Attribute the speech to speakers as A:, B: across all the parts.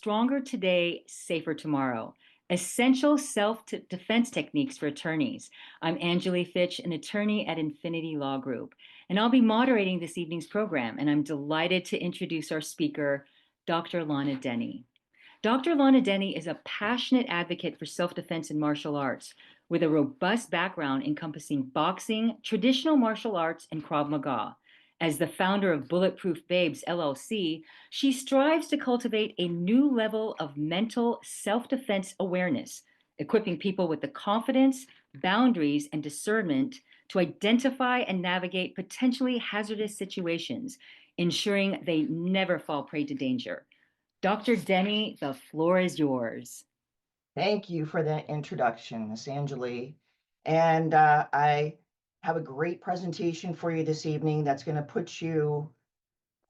A: Stronger Today, Safer Tomorrow. Essential Self-Defense Techniques for Attorneys. I'm Angeli Fitch, an attorney at Infinity Law Group, and I'll be moderating this evening's program, and I'm delighted to introduce our speaker, Dr. Lana Denny. Dr. Lana Denny is a passionate advocate for self-defense and martial arts with a robust background encompassing boxing, traditional martial arts, and Krav Maga. As the founder of Bulletproof Babes LLC, she strives to cultivate a new level of mental self-defense awareness, equipping people with the confidence, boundaries, and discernment to identify and navigate potentially hazardous situations, ensuring they never fall prey to danger. Dr. Denny, the floor is yours.
B: Thank you for that introduction, Miss Angeli. And I have a great presentation for you this evening that's going to put you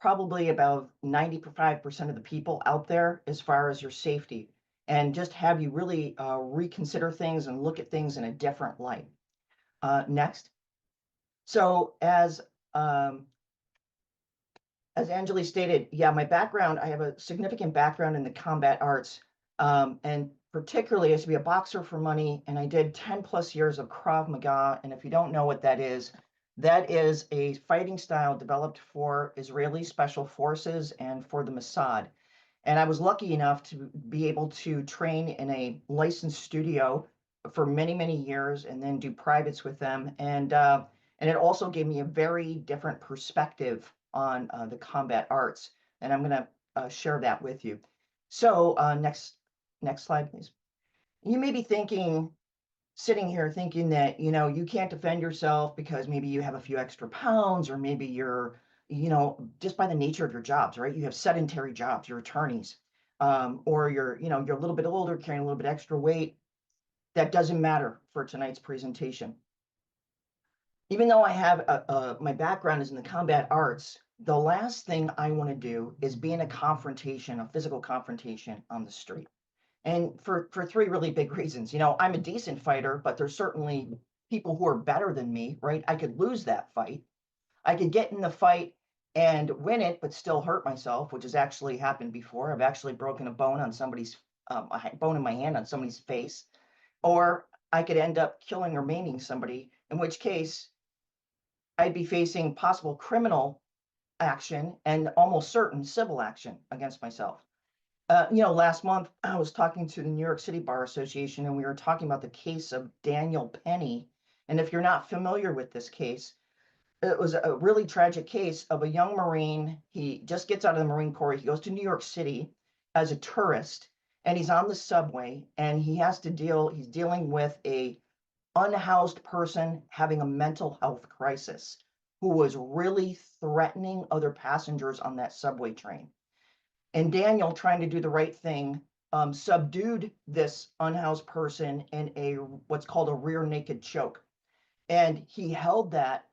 B: probably about 95% of the people out there as far as your safety, and just have you really reconsider things and look at things in a different light. Next. So as Angeli stated, yeah, my background, I have a significant background in the combat arts. And particularly I used to be a boxer for money, and I did 10 plus years of Krav Maga. And if you don't know what that is a fighting style developed for Israeli special forces and for the Mossad. And I was lucky enough to be able to train in a licensed studio for many, many years and then do privates with them. And it also gave me a very different perspective on the combat arts. And I'm going to share that with you. So next slide, please. You may be thinking, sitting here thinking that, you can't defend yourself because maybe you have a few extra pounds, or maybe you're, just by the nature of your jobs, right? You have sedentary jobs, you're attorneys, or you're a little bit older, carrying a little bit extra weight. That doesn't matter for tonight's presentation. Even though I have my background is in the combat arts, the last thing I want to do is be in a confrontation, a physical confrontation on the street. And for three really big reasons. I'm a decent fighter, but there's certainly people who are better than me, right? I could lose that fight. I could get in the fight and win it, but still hurt myself, which has actually happened before. I've actually broken a bone on somebody's, a bone in my hand on somebody's face. Or I could end up killing or maiming somebody, in which case I'd be facing possible criminal action and almost certain civil action against myself. Last month I was talking to the New York City Bar Association, and we were talking about the case of Daniel Penny. And if you're not familiar with this case, it was a really tragic case of a young Marine. He just gets out of the Marine Corps. He goes to New York City as a tourist, and he's on the subway, and he's dealing with a unhoused person having a mental health crisis who was really threatening other passengers on that subway train. And Daniel, trying to do the right thing, subdued this unhoused person in what's called a rear naked choke. And he held that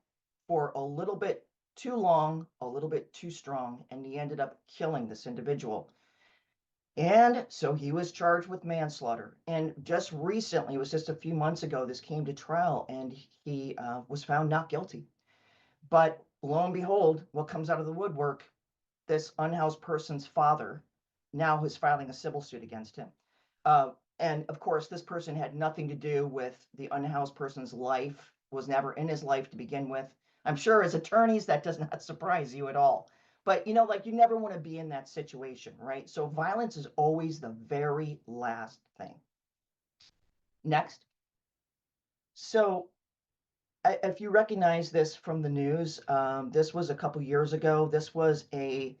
B: for a little bit too long, a little bit too strong, and he ended up killing this individual. And so he was charged with manslaughter. And just recently, it was just a few months ago, this came to trial, and he was found not guilty. But lo and behold, what comes out of the woodwork, this unhoused person's father now is filing a civil suit against him. And of course, this person had nothing to do with the unhoused person's life, was never in his life to begin with. I'm sure as attorneys, that does not surprise you at all. But, you never want to be in that situation, right? So violence is always the very last thing. Next. So if you recognize this from the news, this was a couple years ago. This was a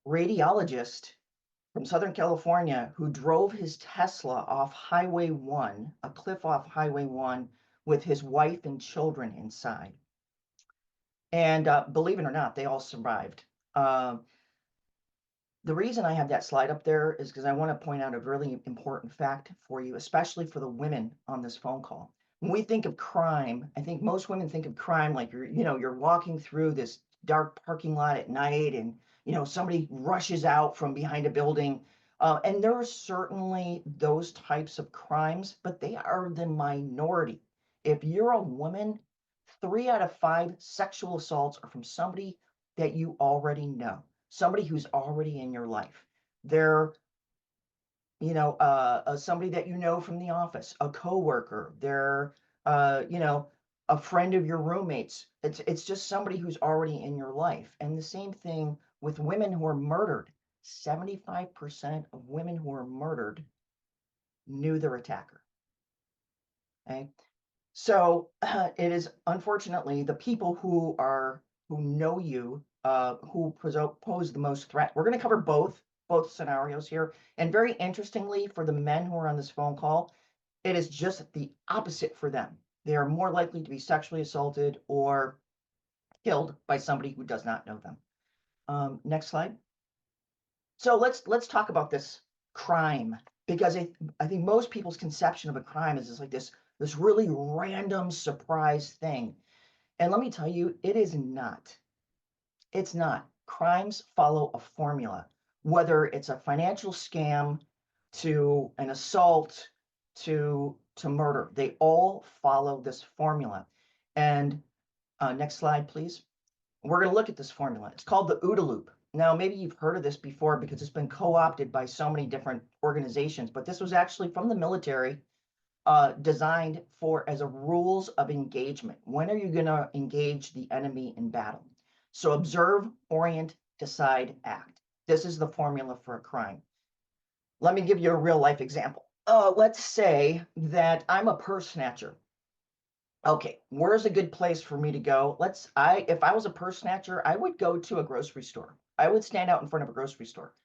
B: radiologist from Southern California who drove his Tesla off Highway 1, a cliff off Highway 1, with his wife and children inside. And believe it or not, they all survived. The reason I have that slide up there is because I want to point out a really important fact for you, especially for the women on this phone call. When we think of crime, I think most women think of crime like you're walking through this dark parking lot at night, and somebody rushes out from behind a building. And there are certainly those types of crimes, but they are the minority. If you're a woman, 3 out of 5 sexual assaults are from somebody that you already know, somebody who's already in your life. They're somebody that you know from the office, a coworker, they're, a friend of your roommates. It's just somebody who's already in your life. And the same thing with women who are murdered. 75% of women who are murdered knew their attacker. Okay. So it is unfortunately the people who know you who pose the most threat. We're going to cover both scenarios here, and very interestingly, for the men who are on this phone call, it is just the opposite for them. They are more likely to be sexually assaulted or killed by somebody who does not know them. Next slide. So let's talk about this crime, because I think most people's conception of a crime is just like this really random surprise thing. And let me tell you, it is not. It's not. Crimes follow a formula, whether it's a financial scam to an assault to murder. They all follow this formula. And next slide, please. We're going to look at this formula. It's called the OODA loop. Now, maybe you've heard of this before because it's been co-opted by so many different organizations, but this was actually from the military, designed for as a rules of engagement. When are you going to engage the enemy in battle? So observe, orient, decide, act. This is the formula for a crime. Let me give you a real life example. Let's say that I'm a purse snatcher. Okay, where's a good place for me to go? If I was a purse snatcher, I would go to a grocery store. I would stand out in front of a grocery store.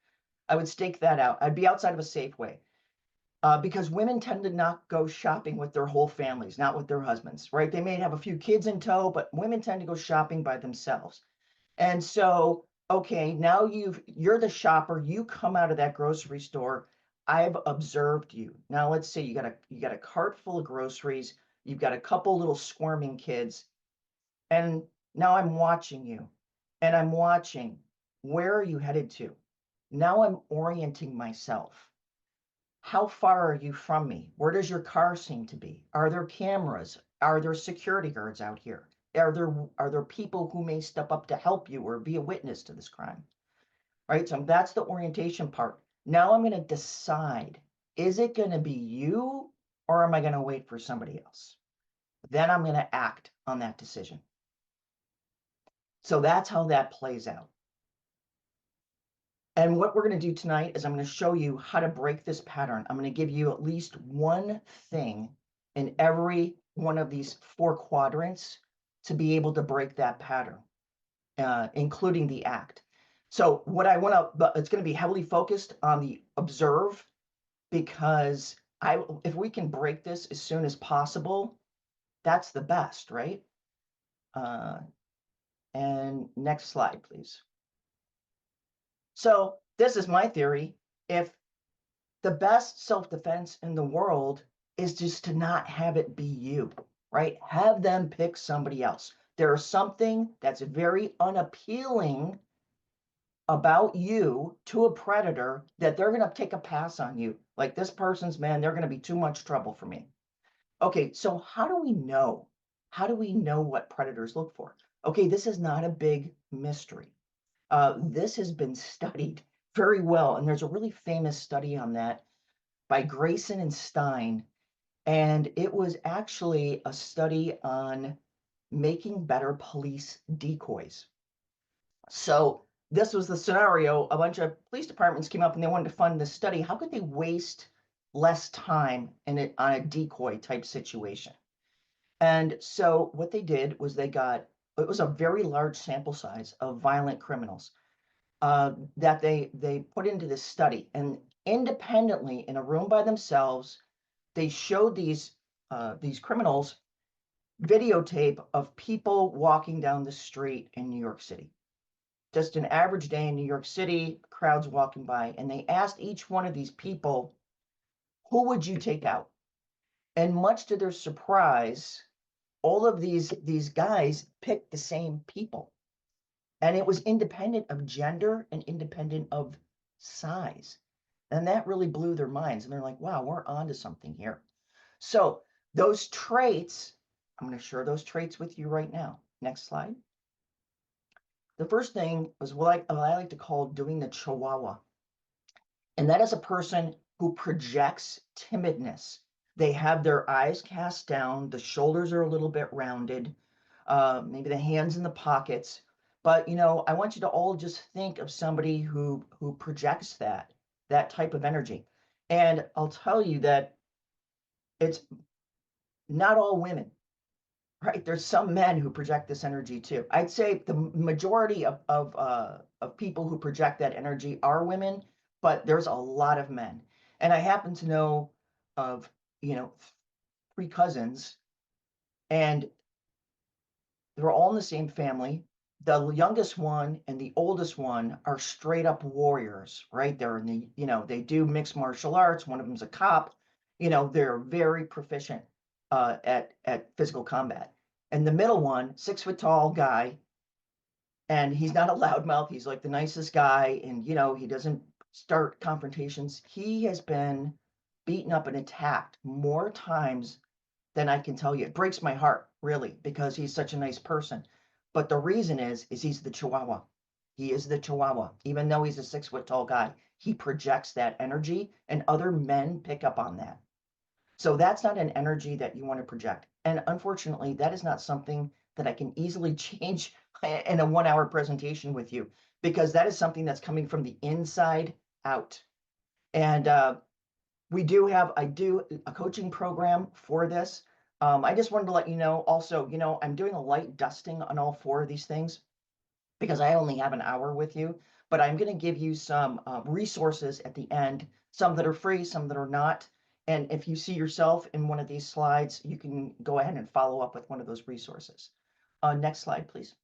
B: I would stake that out. I'd be outside of a Safeway. Because women tend to not go shopping with their whole families, not with their husbands, right? They may have a few kids in tow, but women tend to go shopping by themselves. And so, okay, now you're the shopper, you come out of that grocery store. I've observed you. Now let's say you got a cart full of groceries, you've got a couple little squirming kids, and now I'm watching you. And I'm watching, where are you headed to? Now I'm orienting myself. How far are you from me? Where does your car seem to be? Are there cameras? Are there security guards out here? Are there people who may step up to help you or be a witness to this crime? Right? So that's the orientation part. Now I'm going to decide, is it going to be you or am I going to wait for somebody else? Then I'm going to act on that decision. So that's how that plays out. And what we're going to do tonight is I'm going to show you how to break this pattern. I'm going to give you at least one thing in every one of these 4 quadrants to be able to break that pattern, including the act. So what I want to, it's going to be heavily focused on the observe, because if we can break this as soon as possible, that's the best, right? And next slide, please. So this is my theory. If the best self-defense in the world is just to not have it be you, right? Have them pick somebody else. There's something that's very unappealing about you to a predator that they're going to take a pass on you. Like, this person's, man, they're going to be too much trouble for me. Okay, so how do we know? How do we know what predators look for? Okay, this is not a big mystery. This has been studied very well, and there's a really famous study on that by Grayson and Stein, and it was actually a study on making better police decoys. So this was the scenario. A bunch of police departments came up and they wanted to fund this study. How could they waste less time on a decoy type situation? And so what they did was it was a very large sample size of violent criminals that they put into this study, and independently in a room by themselves, they showed these criminals videotape of people walking down the street in New York City. Just an average day in New York City, crowds walking by, and they asked each one of these people, who would you take out? And much to their surprise, all of these guys picked the same people. And it was independent of gender and independent of size. And that really blew their minds. And they're like, wow, we're onto something here. So those traits, I'm going to share those traits with you right now. Next slide. The first thing was what I like to call doing the chihuahua. And that is a person who projects timidness. They have their eyes cast down, the shoulders are a little bit rounded, maybe the hands in the pockets. But I want you to all just think of somebody who projects that type of energy. And I'll tell you that it's not all women, right? There's some men who project this energy too. I'd say the majority of people who project that energy are women, but there's a lot of men. And I happen to know of, you know, three cousins, and they're all in the same family. The youngest one and the oldest one are straight up warriors, right? They're in the, they do mixed martial arts. One of them's a cop. They're very proficient at physical combat. And the middle one, 6 foot tall guy, and he's not a loudmouth. He's like the nicest guy, and he doesn't start confrontations. He has been beaten up and attacked more times than I can tell you. It breaks my heart, really, because he's such a nice person. But the reason is he's the Chihuahua. He is the Chihuahua. Even though he's a 6 foot tall guy, he projects that energy, and other men pick up on that. So that's not an energy that you want to project. And unfortunately, that is not something that I can easily change in a 1 hour presentation with you, because that is something that's coming from the inside out. And I do a coaching program for this. I just wanted to let you know also, I'm doing a light dusting on all four of these things because I only have an hour with you, but I'm going to give you some resources at the end, some that are free, some that are not. And if you see yourself in one of these slides, you can go ahead and follow up with one of those resources. Next slide, please.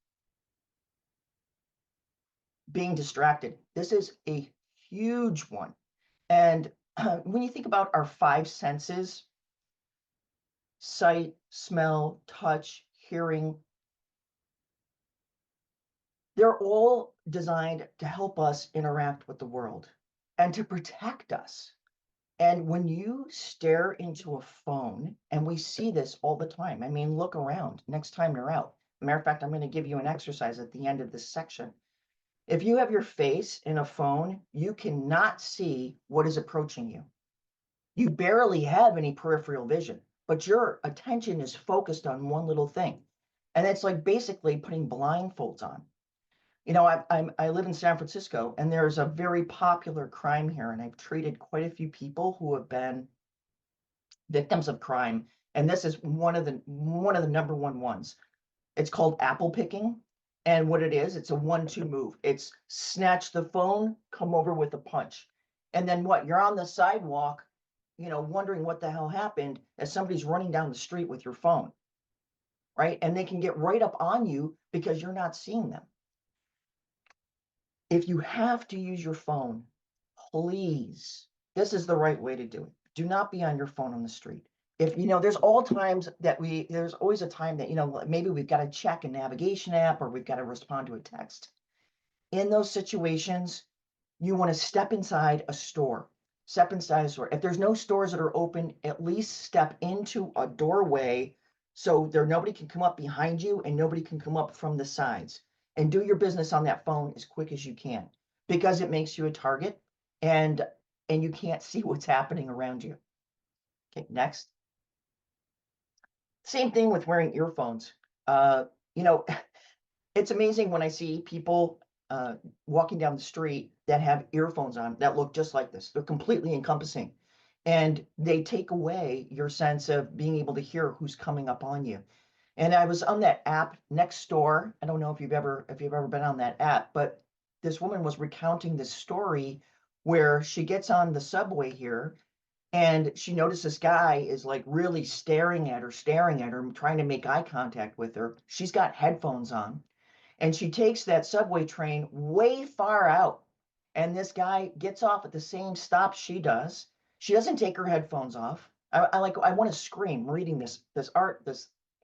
B: Being distracted. This is a huge one. And when you think about our five senses, sight, smell, touch, hearing, they're all designed to help us interact with the world and to protect us. And when you stare into a phone, and we see this all the time, I mean, look around next time you're out. Matter of fact, I'm going to give you an exercise at the end of this section. If you have your face in a phone, you cannot see what is approaching you. You barely have any peripheral vision, but your attention is focused on one little thing. And it's like basically putting blindfolds on. I live in San Francisco, and there's a very popular crime here, and I've treated quite a few people who have been victims of crime, and this is one of the number one ones. It's called apple picking, and what it is, it's a 1-2 move. It's snatch the phone, come over with a punch, and then what? You're on the sidewalk, wondering what the hell happened as somebody's running down the street with your phone, right? And they can get right up on you because you're not seeing them. If you have to use your phone, please, this is the right way to do it. Do not be on your phone on the street. If there's all times that there's always a time that, maybe we've got to check a navigation app or we've got to respond to a text. In those situations, you want to step inside a store. Step inside a store. If there's no stores that are open, at least step into a doorway so nobody can come up behind you and nobody can come up from the sides. And do your business on that phone as quick as you can, because it makes you a target and you can't see what's happening around you. Okay, next. Same thing with wearing earphones. You know, it's amazing when I see people walking down the street that have earphones on that look just like this. They're completely encompassing, and they take away your sense of being able to hear who's coming up on you. And I was on that app next door. I don't know if you've ever been on that app, but this woman was recounting this story where she gets on the subway here and she noticed this guy is like really staring at her, trying to make eye contact with her. She's got headphones on, and she takes that subway train way far out. And this guy gets off at the same stop she does. She doesn't take her headphones off. I want to scream reading this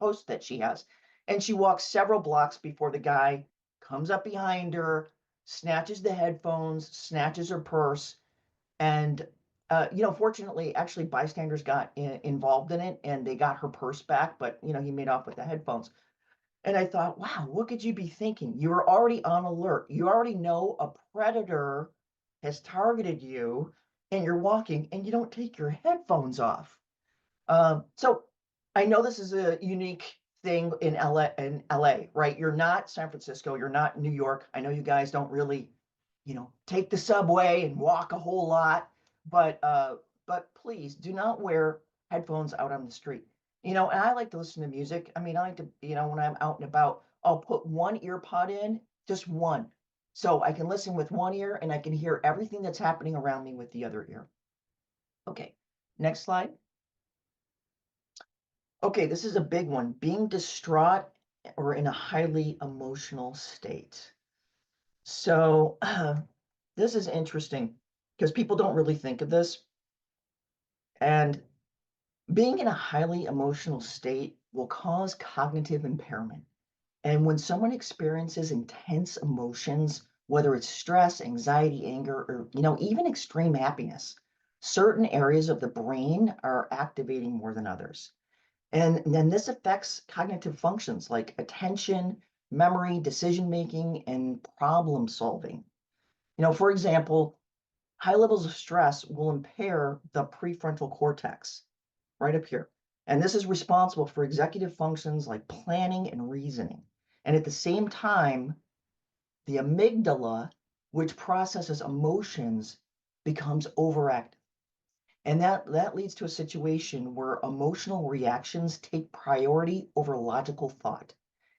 B: post that she has. And she walks several blocks before the guy comes up behind her, snatches the headphones, snatches her purse, and fortunately, actually, bystanders got involved in it, and they got her purse back. But he made off with the headphones. And I thought, wow, what could you be thinking? You're already on alert. You already know a predator has targeted you, and you're walking and you don't take your headphones off. So I know this is a unique thing in LA, right? You're not San Francisco, you're not New York. I know you guys don't really, take the subway and walk a whole lot, but please do not wear headphones out on the street. And I like to listen to music. I mean, I like to, when I'm out and about, I'll put one ear pod in, just one. So I can listen with one ear and I can hear everything that's happening around me with the other ear. Okay, next slide. Okay, this is a big one. Being distraught or in a highly emotional state. So this is interesting because people don't really think of this. And being in a highly emotional state will cause cognitive impairment. And when someone experiences intense emotions, whether it's stress, anxiety, anger, or even extreme happiness, certain areas of the brain are activating more than others. And then this affects cognitive functions like attention, memory, decision making, and problem solving. For example, high levels of stress will impair the prefrontal cortex right up here. And this is responsible for executive functions like planning and reasoning. And at the same time, the amygdala, which processes emotions, becomes overactive. And that leads to a situation where emotional reactions take priority over logical thought.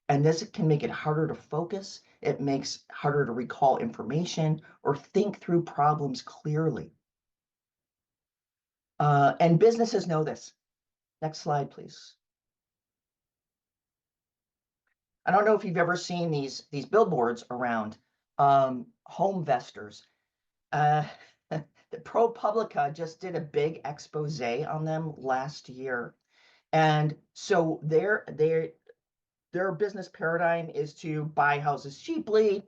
B: And this can make it harder to focus. It makes it harder to recall information or think through problems clearly. And businesses know this. Next slide, please. I don't know if you've ever seen these billboards around home investors. Uh, the ProPublica just did a big expose on them last year. And so their business paradigm is to buy houses cheaply,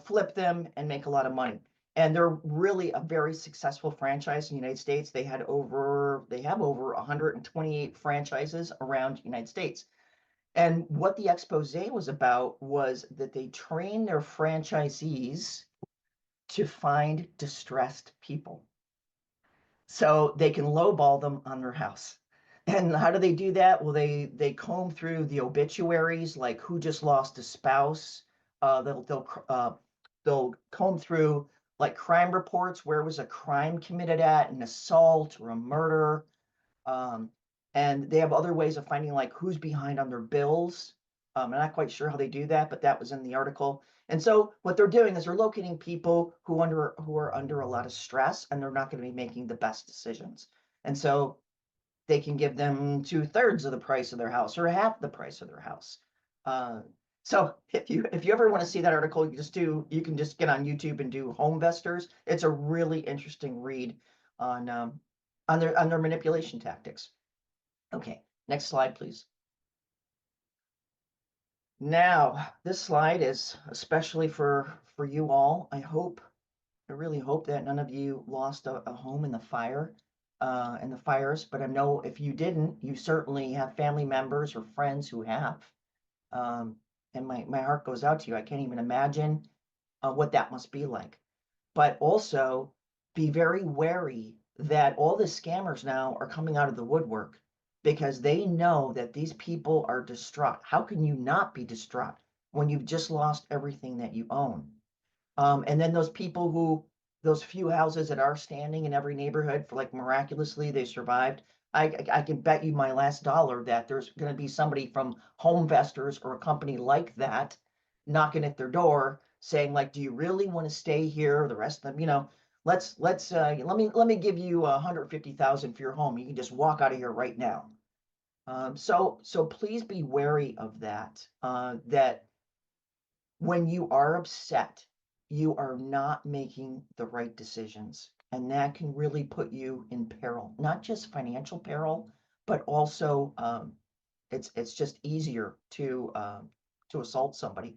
B: flip them and make a lot of money. And they're really a very successful franchise in the United States. They have over 128 franchises around the United States. And what the expose was about was that they train their franchisees to find distressed people so they can lowball them on their house. And how do they do that? Well, they comb through the obituaries, like who just lost a spouse. They'll comb through like crime reports. Where was a crime committed at? An assault or a murder? Um, and they have other ways of finding like who's behind on their bills. I'm not quite sure how they do that, but that was in the article. And so what they're doing is they're locating people who are under a lot of stress and they're not going to be making the best decisions. And so they can give them 2/3 of the price of their house or half the price of their house. Uh, so if you ever want to see that article, you can just get on YouTube and do home investors. It's a really interesting read on their manipulation tactics. Okay, next slide, please. Now, this slide is especially for you all. I really hope that none of you lost a home in the fires. But I know if you didn't, you certainly have family members or friends who have. Um, and my heart goes out to you. I can't even imagine what that must be like. But also be very wary that all the scammers now are coming out of the woodwork because they know that these people are distraught. How can you not be distraught when you've just lost everything that you own? And then those few houses that are standing in every neighborhood for like miraculously they survived. I can bet you my last dollar that there's going to be somebody from Home Investors or a company like that knocking at their door saying like, do you really want to stay here? The rest of them, let me give you 150,000 for your home. You can just walk out of here right now. So please be wary of that. That when you are upset, you are not making the right decisions. And that can really put you in peril, not just financial peril, but also it's just easier to assault somebody.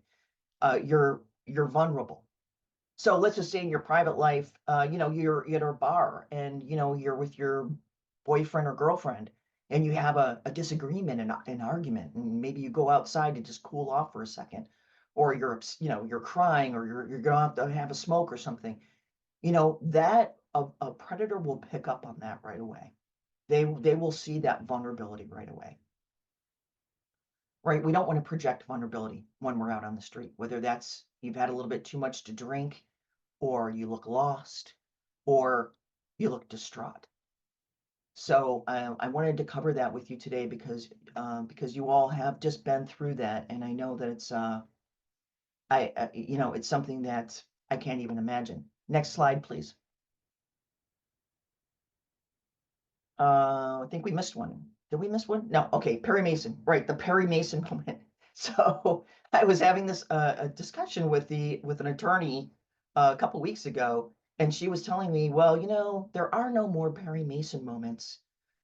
B: You're vulnerable. So let's just say in your private life, you're at a bar and you're with your boyfriend or girlfriend and you have a disagreement and an argument, and maybe you go outside to just cool off for a second, or you're crying, or you're going to have a smoke or something. That a predator will pick up on that right away. They will see that vulnerability right away, right? We don't want to project vulnerability when we're out on the street, whether that's you've had a little bit too much to drink, or you look lost, or you look distraught. So I wanted to cover that with you today because you all have just been through that, and I know that it's something that I can't even imagine. Next slide, please. I think we missed one. Did we miss one? No. Okay, Perry Mason. Right, the Perry Mason moment. So I was having this a discussion with an attorney a couple weeks ago, and she was telling me, well, there are no more Perry Mason moments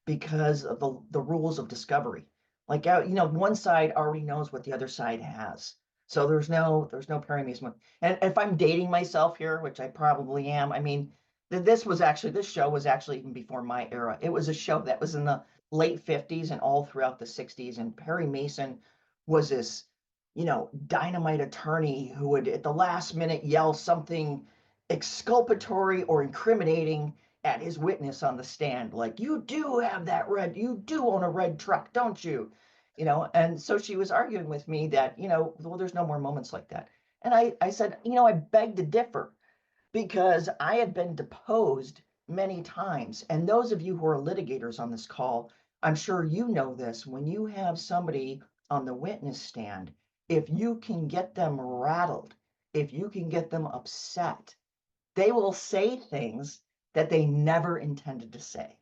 B: because of the rules of discovery. Like, one side already knows what the other side has. So there's no Perry Mason moment. And if I'm dating myself here, which I probably am, I mean, this show was actually even before my era. It was a show that was in the late 50s and all throughout the 60s. And Perry Mason was this, dynamite attorney who would at the last minute yell something exculpatory or incriminating at his witness on the stand. Like, you do own a red truck, don't you? And so she was arguing with me that, well, there's no more moments like that. And I said, I beg to differ because I had been deposed many times. And those of you who are litigators on this call, I'm sure you know this. When you have somebody on the witness stand, if you can get them rattled, if you can get them upset, they will say things that they never intended to say,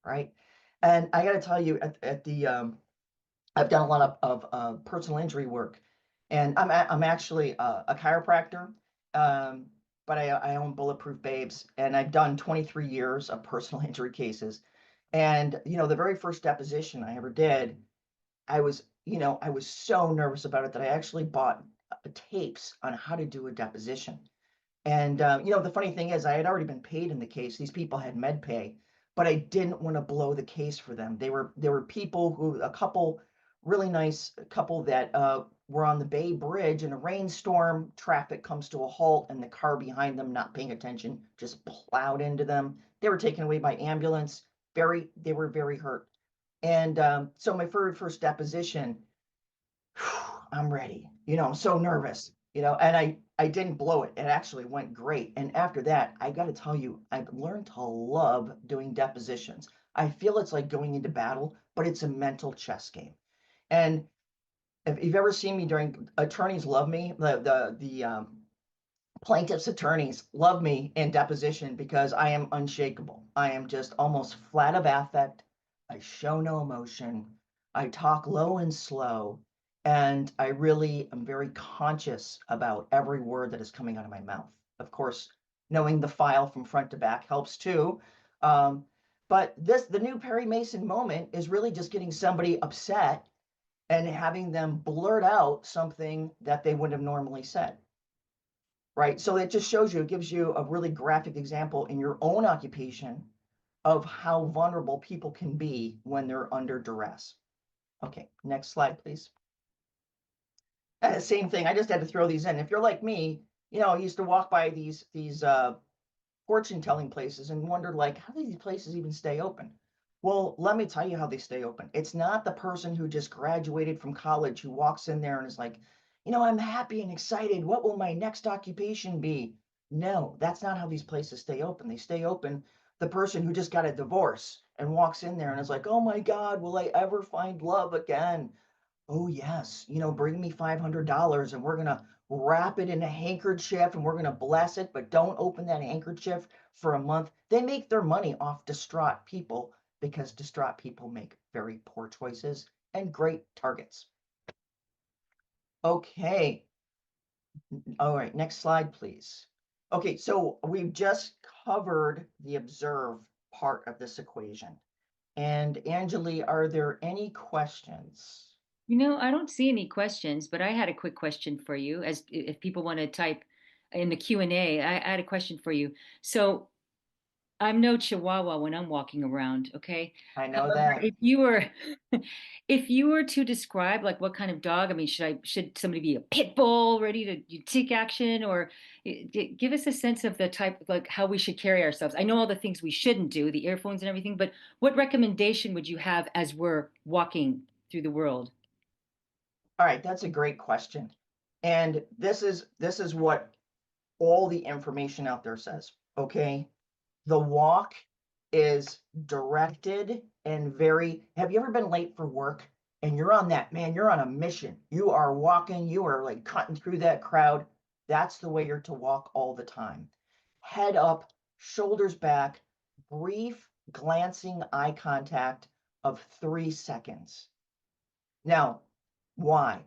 B: right? And I got to tell you, I've done a lot of personal injury work, and I'm actually a chiropractor, um, but I own Bulletproof Babes, and I've done 23 years of personal injury cases. And the very first deposition I ever did, I was so nervous about it that I actually bought tapes on how to do a deposition. And the funny thing is, I had already been paid in the case. These people had med pay, but I didn't want to blow the case for them. They were people who a couple really nice couple that were on the Bay Bridge in a rainstorm. Traffic comes to a halt, and the car behind them, not paying attention, just plowed into them. They were taken away by ambulance. They were very hurt. And so my very first deposition, I'm ready. I'm so nervous, and I didn't blow it. It actually went great. And after that, I got to tell you, I've learned to love doing depositions. I feel it's like going into battle, but it's a mental chess game. And if you've ever seen me during attorneys love me, the plaintiff's attorneys love me in deposition because I am unshakable. I am just almost flat of affect. I show no emotion. I talk low and slow. And I really am very conscious about every word that is coming out of my mouth. Of course, knowing the file from front to back helps too. Um, but the new Perry Mason moment is really just getting somebody upset and having them blurt out something that they wouldn't have normally said. Right. So it just shows you, it gives you a really graphic example in your own occupation of how vulnerable people can be when they're under duress. Okay, next slide, please. Same thing. I just had to throw these in. If you're like me, I used to walk by these fortune telling places and wondered, like, how do these places even stay open? Well, let me tell you how they stay open. It's not the person who just graduated from college who walks in there and is like, I'm happy and excited. What will my next occupation be? No, that's not how these places stay open. They stay open. The person who just got a divorce and walks in there and is like, oh my God, will I ever find love again? Oh, yes. Bring me $500 and we're going to wrap it in a handkerchief and we're going to bless it, but don't open that handkerchief for a month. They make their money off distraught people because distraught people make very poor choices and great targets. Okay. All right. Next slide, please. Okay. So we've just covered the observe part of this equation. And Angeli, are there any questions?
A: I don't see any questions, but I had a quick question for you. As if people want to type in the Q&A, I had a question for you. So I'm no chihuahua when I'm walking around, okay?
B: I know
A: However,
B: that.
A: if you were if you were to describe like what kind of dog, I mean, should somebody be a pit bull ready to you take action or give us a sense of the type like how we should carry ourselves. I know all the things we shouldn't do, the earphones and everything, but what recommendation would you have as we're walking through the world?
B: All right, that's a great question. And this is what all the information out there says. Okay. The walk is directed and very. Have you ever been late for work and you're on that, man, you're on a mission. You are walking, you are like cutting through that crowd. That's the way you're to walk all the time. Head up, shoulders back, brief glancing eye contact of 3 seconds. Now, why?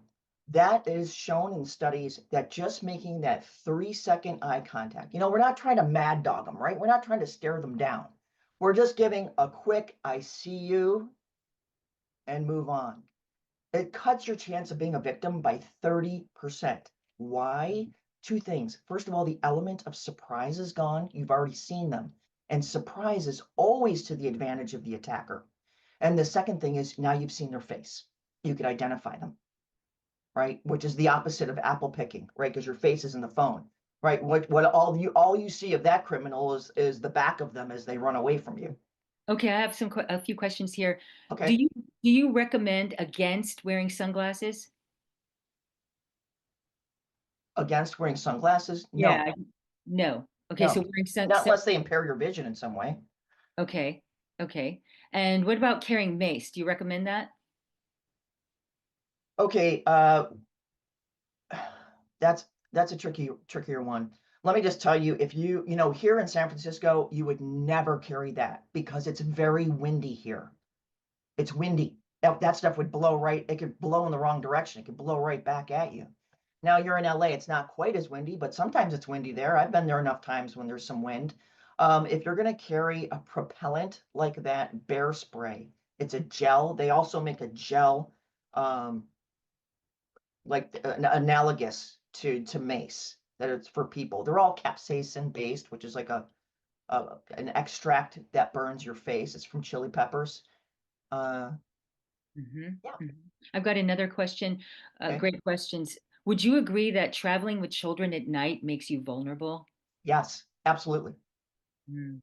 B: That is shown in studies that just making that 3 second eye contact, we're not trying to mad dog them, right? We're not trying to stare them down. We're just giving a quick, I see you, and move on. It cuts your chance of being a victim by 30%. Why? Two things. First of all, the element of surprise is gone. You've already seen them. And surprise is always to the advantage of the attacker. And the second thing is now you've seen their face. You can identify them, right? Which is the opposite of apple picking, right? Because your face is in the phone, right? What all you see of that criminal is the back of them as they run away from you.
A: Okay, I have a few questions here. Do
B: Okay.
A: you do you recommend against wearing sunglasses?
B: Against wearing sunglasses?
A: Yeah,
B: No,
A: no. Okay, so
B: no.
A: wearing
B: Not unless they impair your vision in some way.
A: okay, okay. And what about carrying mace? Do you recommend that?
B: Okay, that's a trickier one. Let me just tell you, if here in San Francisco, you would never carry that because it's very windy here. It's windy. That stuff would blow right. It could blow in the wrong direction. It could blow right back at you. Now you're in LA. It's not quite as windy, but sometimes it's windy there. I've been there enough times when there's some wind. If you're going to carry a propellant like that, bear spray. It's a gel. They also make a gel um, like analogous to mace that it's for people. They're all capsaicin based, which is like an extract that burns your face. It's from chili peppers. Uh,
A: hmm
B: yeah.
A: hmm I've got another question.
B: Okay.
A: Great questions. Would you agree that traveling with children at night makes you vulnerable?
B: Yes, absolutely.
A: Mm-hmm.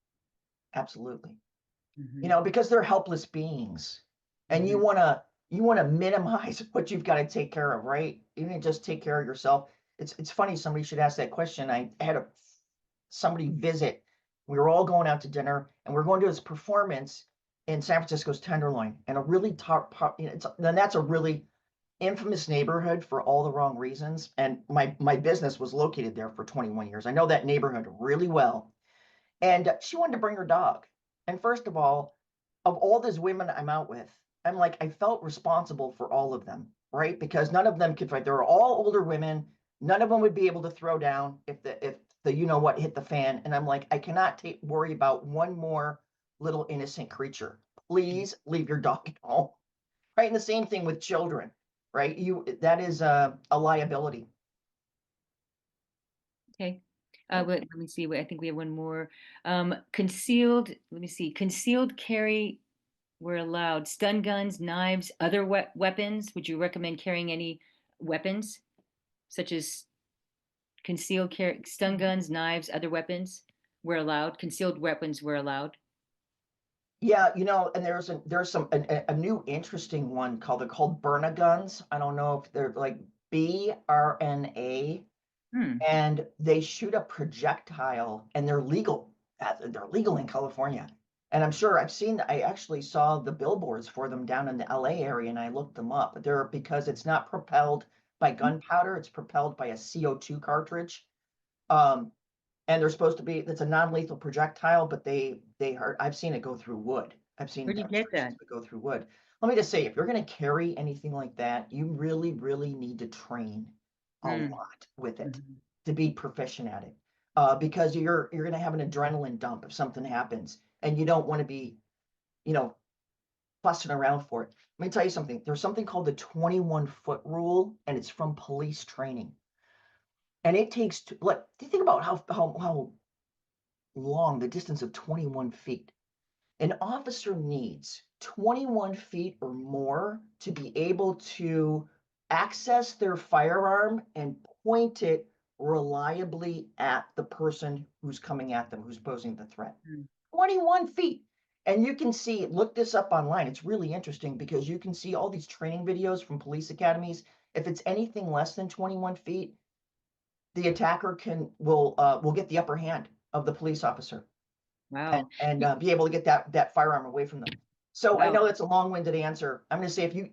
B: Absolutely.
A: hmm
B: Because they're helpless beings. And you
A: hmm
B: want to you want to minimize what you've got to take care of, right? You need to just take care of yourself. It's funny somebody should ask that question. I had somebody visit. We were all going out to dinner and we're going to this performance in San Francisco's Tenderloin and a really top, and that's a really infamous neighborhood for all the wrong reasons. And my business was located there for 21 years. I know that neighborhood really well. And she wanted to bring her dog. And first of all these women I'm out with, I'm like, I felt responsible for all of them, right? Because none of them could fight. They were all older women. None of them would be able to throw down if the you know what hit the fan. And I'm like, I cannot worry about one more little innocent creature. Please leave your dog at home, right? And the same thing with children, right? That is a liability.
A: Okay.
B: Okay.
A: Let me see. I think we have one more. Concealed. Let me see. Concealed carry were allowed. Stun guns, knives, other weapons. Would you recommend carrying any weapons, such as concealed carry, stun guns, knives, other weapons were allowed. Concealed weapons were allowed.
B: Yeah, and there's some a new interesting one called Burna guns. I don't know if they're like BRNA,
A: Hmm.
B: and they shoot a projectile, and they're legal. They're legal in California, and I actually saw the billboards for them down in the LA area, and I looked them up. They're because it's not propelled by gunpowder; it's propelled by a CO2 cartridge. Um, and they're supposed to be that's a non-lethal projectile, but they hurt. I've seen it go through wood. I've seen
A: Where'd you get
B: demonstrations
A: that?
B: of it go through wood. Let me just say, if you're going to carry anything like that, you really, really need to train a
A: Hmm.
B: lot with it
A: Mhm.
B: to be proficient at it. Because you're going to have an adrenaline dump if something happens, and you don't want to be, you know, fussing around for it. Let me tell you something. There's something called the 21-foot rule, and it's from police training. And it takes, like, think about how long, the distance of 21 feet. An officer needs 21 feet or more to be able to access their firearm and point it reliably at the person who's coming at them, who's posing the threat.
A: Mm.
B: 21 feet. And you can see, look this up online. It's really interesting because you can see all these training videos from police academies. If it's anything less than 21 feet, the attacker will get the upper hand of the police officer
A: Wow.
B: and be able to get that firearm away from them. So I
A: Wow.
B: know that's a long-winded answer. I'm going to say if you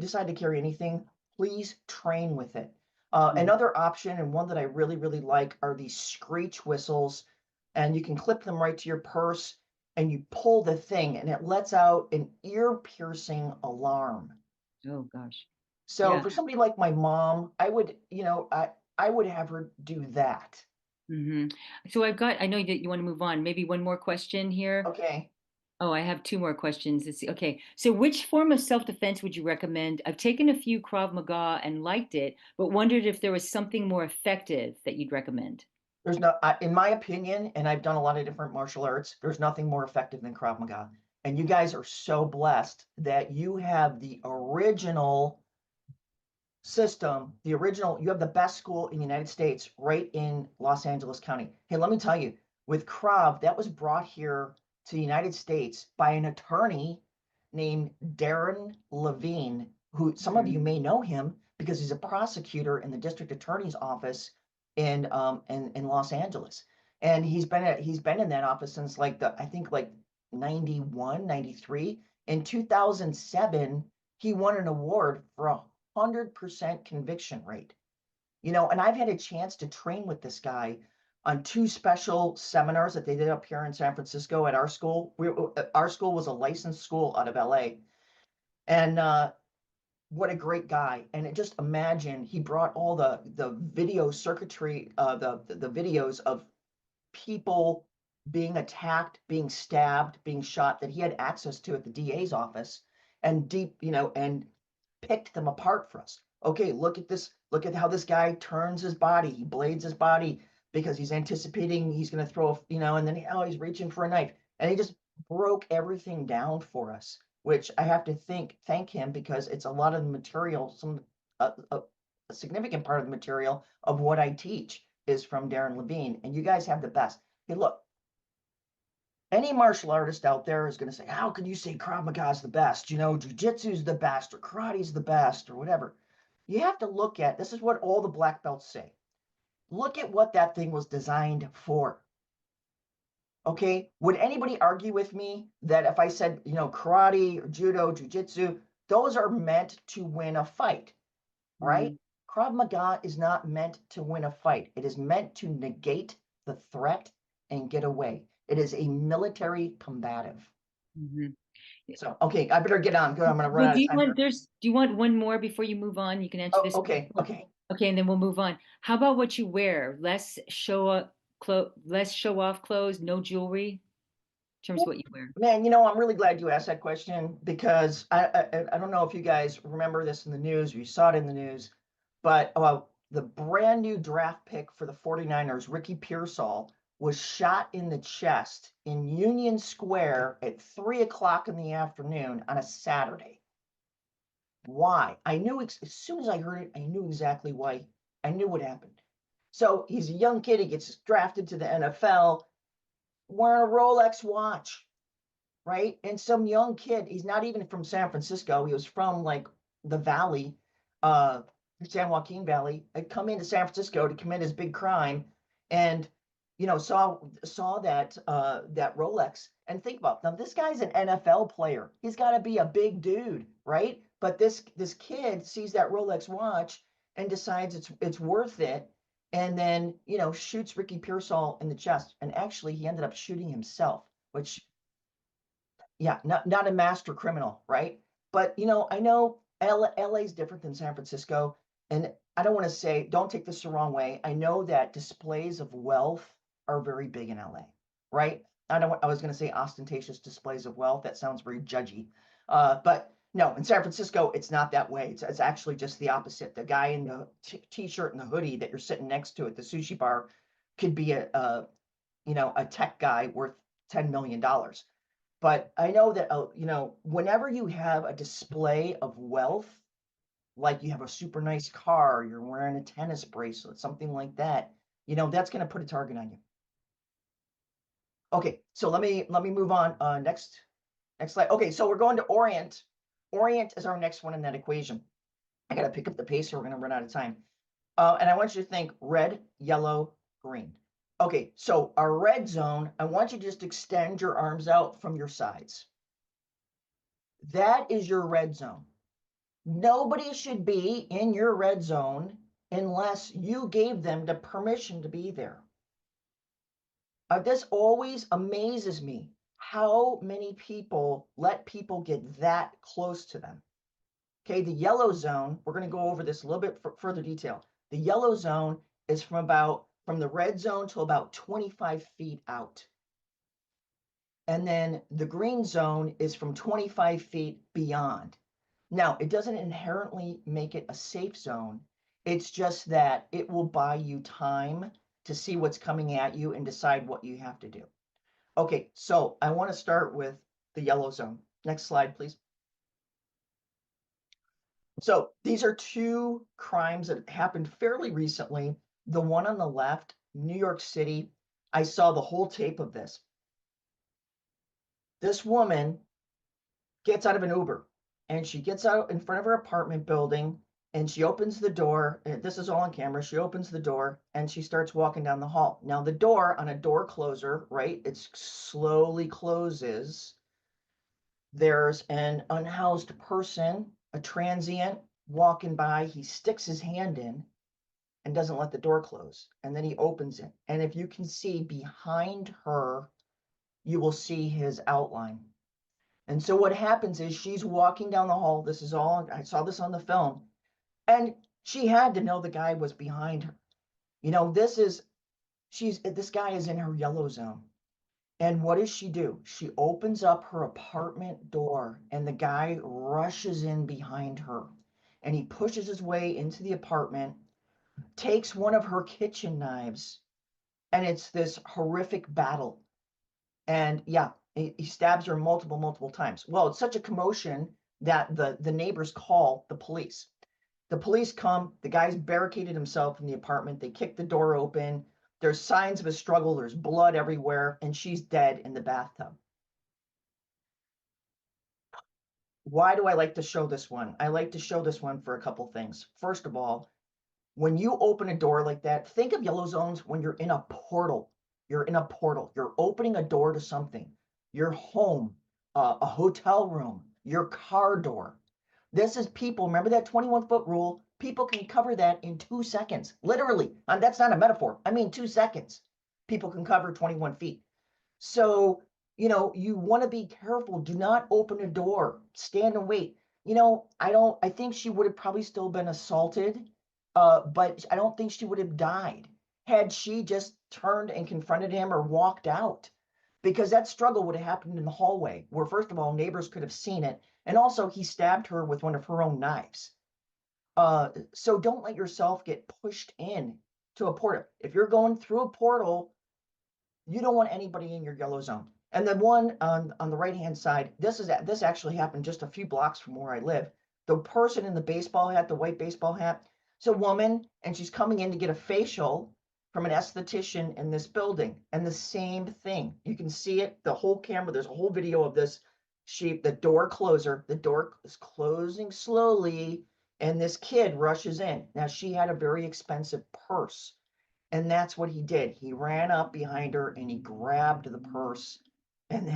B: decide to carry anything, please train with it.
A: Mhm.
B: Another option and one that I really like are these screech whistles, and you can clip them right to your purse, and you pull the thing, and it lets out an ear-piercing alarm.
A: Oh gosh.
B: So
A: Yeah.
B: for somebody like my mom, I would have her do that.
A: Hmm. So I know that you want to move on. Maybe one more question here.
B: Okay.
A: Oh, I have two more questions. Let's see. Okay. So which form of self-defense would you recommend? I've taken a few Krav Maga and liked it, but wondered if there was something more effective that you'd recommend.
B: There's no, in my opinion, and I've done a lot of different martial arts, there's nothing more effective than Krav Maga. And you guys are so blessed that you have the original system, you have the best school in the United States right in Los Angeles County. Hey, let me tell you, with Krav, that was brought here to the United States by an attorney named Darren Levine, who some of you
A: Mhm.
B: may know him because he's a prosecutor in the district attorney's office in Los Angeles. And he's been in that office since I think like 91, 93. In 2007, he won an award for 100% conviction rate. And I've had a chance to train with this guy on two special seminars that they did up here in San Francisco at our school. Our school was a licensed school out of LA. And what a great guy. And just imagine he brought all the video circuitry, the videos of people being attacked, being stabbed, being shot that he had access to at the DA's office and and picked them apart for us. Okay, look at this. Look at how this guy turns his body. He blades his body because he's anticipating he's going to and then he's reaching for a knife. And he just broke everything down for us, which I have to thank him because it's a lot of the material, a significant part of the material of what I teach is from Darren Levine. And you guys have the best. Hey, look, any martial artist out there is going to say, how can you say Krav Maga is the best? Jiu-jitsu's the best or karate's the best or whatever. You have to look at, this is what all the black belts say. Look at what that thing was designed for. Okay. Would anybody argue with me that if I said, karate or judo, jiu-jitsu, those are meant to win a fight, right?
A: Mhm.
B: Krav Maga is not meant to win a fight. It is meant to negate the threat and get away. It is a military combative.
A: Mhm.
B: So, okay, I better get on. Good, I'm going to run
A: Well,
B: out of time here.
A: do you want one more before you move on? You can answer
B: Oh,
A: this.
B: okay.
A: Okay, and then we'll move on. How about what you wear? Less show off clothes, no jewelry, in terms of what you wear.
B: Man, I'm really glad you asked that question because I don't know if you guys remember this in the news or you saw it in the news, but the brand new draft pick for the 49ers, Ricky Pearsall, was shot in the chest in Union Square at 3 o'clock in the afternoon on a Saturday. Why? As soon as I heard it, I knew exactly why. I knew what happened. So he's a young kid. He gets drafted to the NFL wearing a Rolex watch, right? And some young kid, he's not even from San Francisco. He was from like the Valley, uh, San Joaquin Valley, had come into San Francisco to commit his big crime, and saw that Rolex. And think about now, this guy's an NFL player. He's got to be a big dude, right? But this kid sees that Rolex watch and decides it's worth it. And then, shoots Ricky Pearsall in the chest. And actually, he ended up shooting himself, which yeah, not a master criminal, right? But I know LA is different than San Francisco, and I don't want to say, don't take this the wrong way. I know that displays of wealth are very big in LA, right? I was going to say ostentatious displays of wealth. That sounds very judgy. But no, in San Francisco, it's not that way. It's actually just the opposite. The guy in the t-shirt and the hoodie that you're sitting next to at the sushi bar could be a tech guy worth $10 million. But I know that, whenever you have a display of wealth, like you have a super nice car, you're wearing a tennis bracelet, something like that, that's going to put a target on you. Okay, so let me move on. Next slide. Okay, so we're going to orient. Orient is our next one in that equation. I got to pick up the pace or we're going to run out of time. And I want you to think red, yellow, green. Okay, so our red zone, I want you to just extend your arms out from your sides. That is your red zone. Nobody should be in your red zone unless you gave them the permission to be there. This always amazes me how many people let people get that close to them. Okay, the yellow zone, we're going to go over this a little bit further detail. The yellow zone is from the red zone to about 25 feet out. And then the green zone is from 25 feet beyond. Now, it doesn't inherently make it a safe zone. It's just that it will buy you time to see what's coming at you and decide what you have to do. Okay, so I want to start with the yellow zone. Next slide, please. So these are two crimes that happened fairly recently. The one on the left, New York City, I saw the whole tape of this. This woman gets out of an Uber and she gets out in front of her apartment building and she opens the door. And this is all on camera. She opens the door and she starts walking down the hall. Now, the door on a door closer, right? It slowly closes. There's an unhoused person, a transient walking by. He sticks his hand in and doesn't let the door close. And then he opens it. And if you can see behind her, you will see his outline. And so what happens is she's walking down the hall. This is all, I saw this on the film. And she had to know the guy was behind her. This guy is in her yellow zone. And what does she do? She opens up her apartment door and the guy rushes in behind her. And he pushes his way into the apartment, takes one of her kitchen knives, and it's this horrific battle. And yeah, he stabs her multiple times. Well, it's such a commotion that the neighbors call the police. The police come, the guy's barricaded himself in the apartment. They kick the door open. There's signs of a struggle. There's blood everywhere, and she's dead in the bathtub. Why do I like to show this one? I like to show this one for a couple things. First of all, when you open a door like that, think of yellow zones when you're in a portal. You're in a portal. You're opening a door to something. Your home, a hotel room, your car door. This is people. Remember that 21-foot rule? People can cover that in 2 seconds. Literally. That's not a metaphor. I mean, 2 seconds. People can cover 21 feet. So, you want to be careful. Do not open a door. Stand and wait. I think she would have probably still been assaulted, but I don't think she would have died had she just turned and confronted him or walked out, because that struggle would have happened in the hallway where, first of all, neighbors could have seen it. And also he stabbed her with one of her own knives. So don't let yourself get pushed in to a portal. If you're going through a portal, you don't want anybody in your yellow zone. And the one on the right-hand side, this actually happened just a few blocks from where I live. The person in the baseball hat, the white baseball hat, it's a woman, and she's coming in to get a facial from an esthetician in this building. And the same thing. You can see it, the whole camera, there's a whole video of this. The door is closing slowly, and this kid rushes in. Now, she had a very expensive purse. And that's what he did. He ran up behind her and he grabbed the purse. And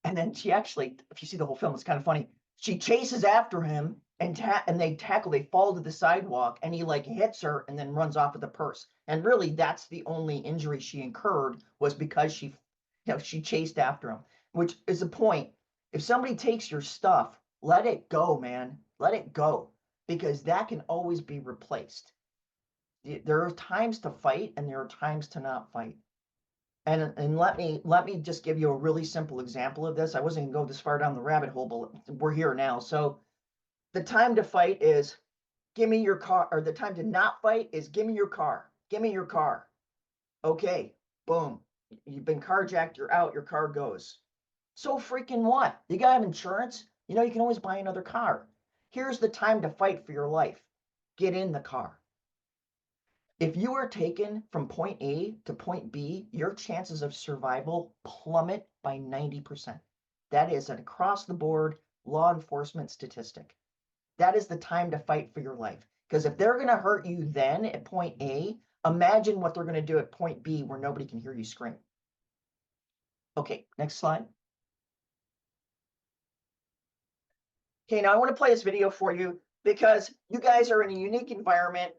B: then she actually, if you see the whole film, it's kind of funny. She chases after him and they fall to the sidewalk, and he like hits her and then runs off with the purse. And really, that's the only injury she incurred, was because she chased after him, which is the point. If somebody takes your stuff, let it go, man. Let it go, because that can always be replaced. There are times to fight and there are times to not fight. And let me just give you a really simple example of this. I wasn't going to go this far down the rabbit hole, but we're here now. So the time to fight is give me your car, or the time to not fight is give me your car. Give me your car. Okay. Boom. You've been carjacked, you're out, your car goes. So freaking what? You gotta have insurance? You know, you can always buy another car. Here's the time to fight for your life. Get in the car. If you are taken from point A to point B, your chances of survival plummet by 90%. That is an across the board law enforcement statistic. That is the time to fight for your life. Because if they're going to hurt you then at point A, imagine what they're going to do at point B where nobody can hear you scream. Okay, next slide. Okay, now I want to play this video for you because you guys are in a unique environment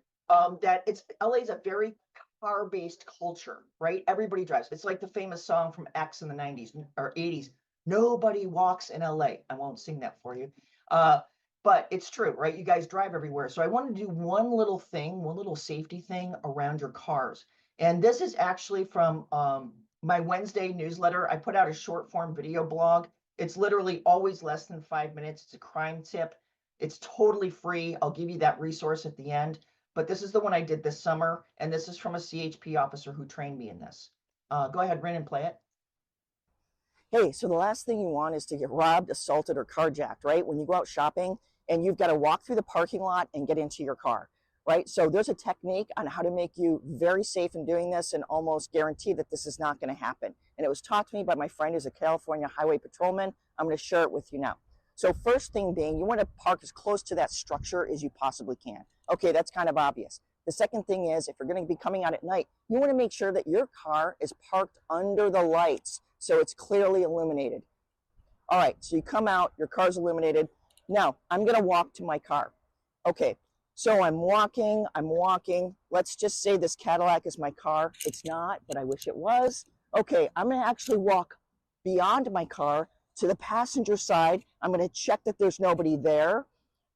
B: that LA is a very car-based culture, right? Everybody drives. It's like the famous song from X in the 90s or 80s. Nobody walks in LA. I won't sing that for you. But it's true, right? You guys drive everywhere. So I want to do one little thing, one little safety thing around your cars. And this is actually from my Wednesday newsletter. I put out a short form video blog. It's literally always less than 5 minutes. It's a crime tip. It's totally free. I'll give you that resource at the end. But this is the one I did this summer. And this is from a CHP officer who trained me in this. Go ahead, Rin, and play it.
C: Hey, so the last thing you want is to get robbed, assaulted, or carjacked, right? When you go out shopping and you've got to walk through the parking lot and get into your car, right? So there's a technique on how to make you very safe in doing this and almost guarantee that this is not going to happen. And it was taught to me by my friend who's a California highway patrolman. I'm going to share it with you now. So first thing being, you want to park as close to that structure as you possibly can. Okay, that's kind of obvious. The second thing is, if you're going to be coming out at night, you want to make sure that your car is parked under the lights so it's clearly illuminated. All right, so you come out, your car's illuminated. Now, I'm going to walk to my car. Okay, so I'm walking. Let's just say this Cadillac is my car. It's not, but I wish it was. Okay, I'm going to actually walk beyond my car to the passenger side. I'm going to check that there's nobody there.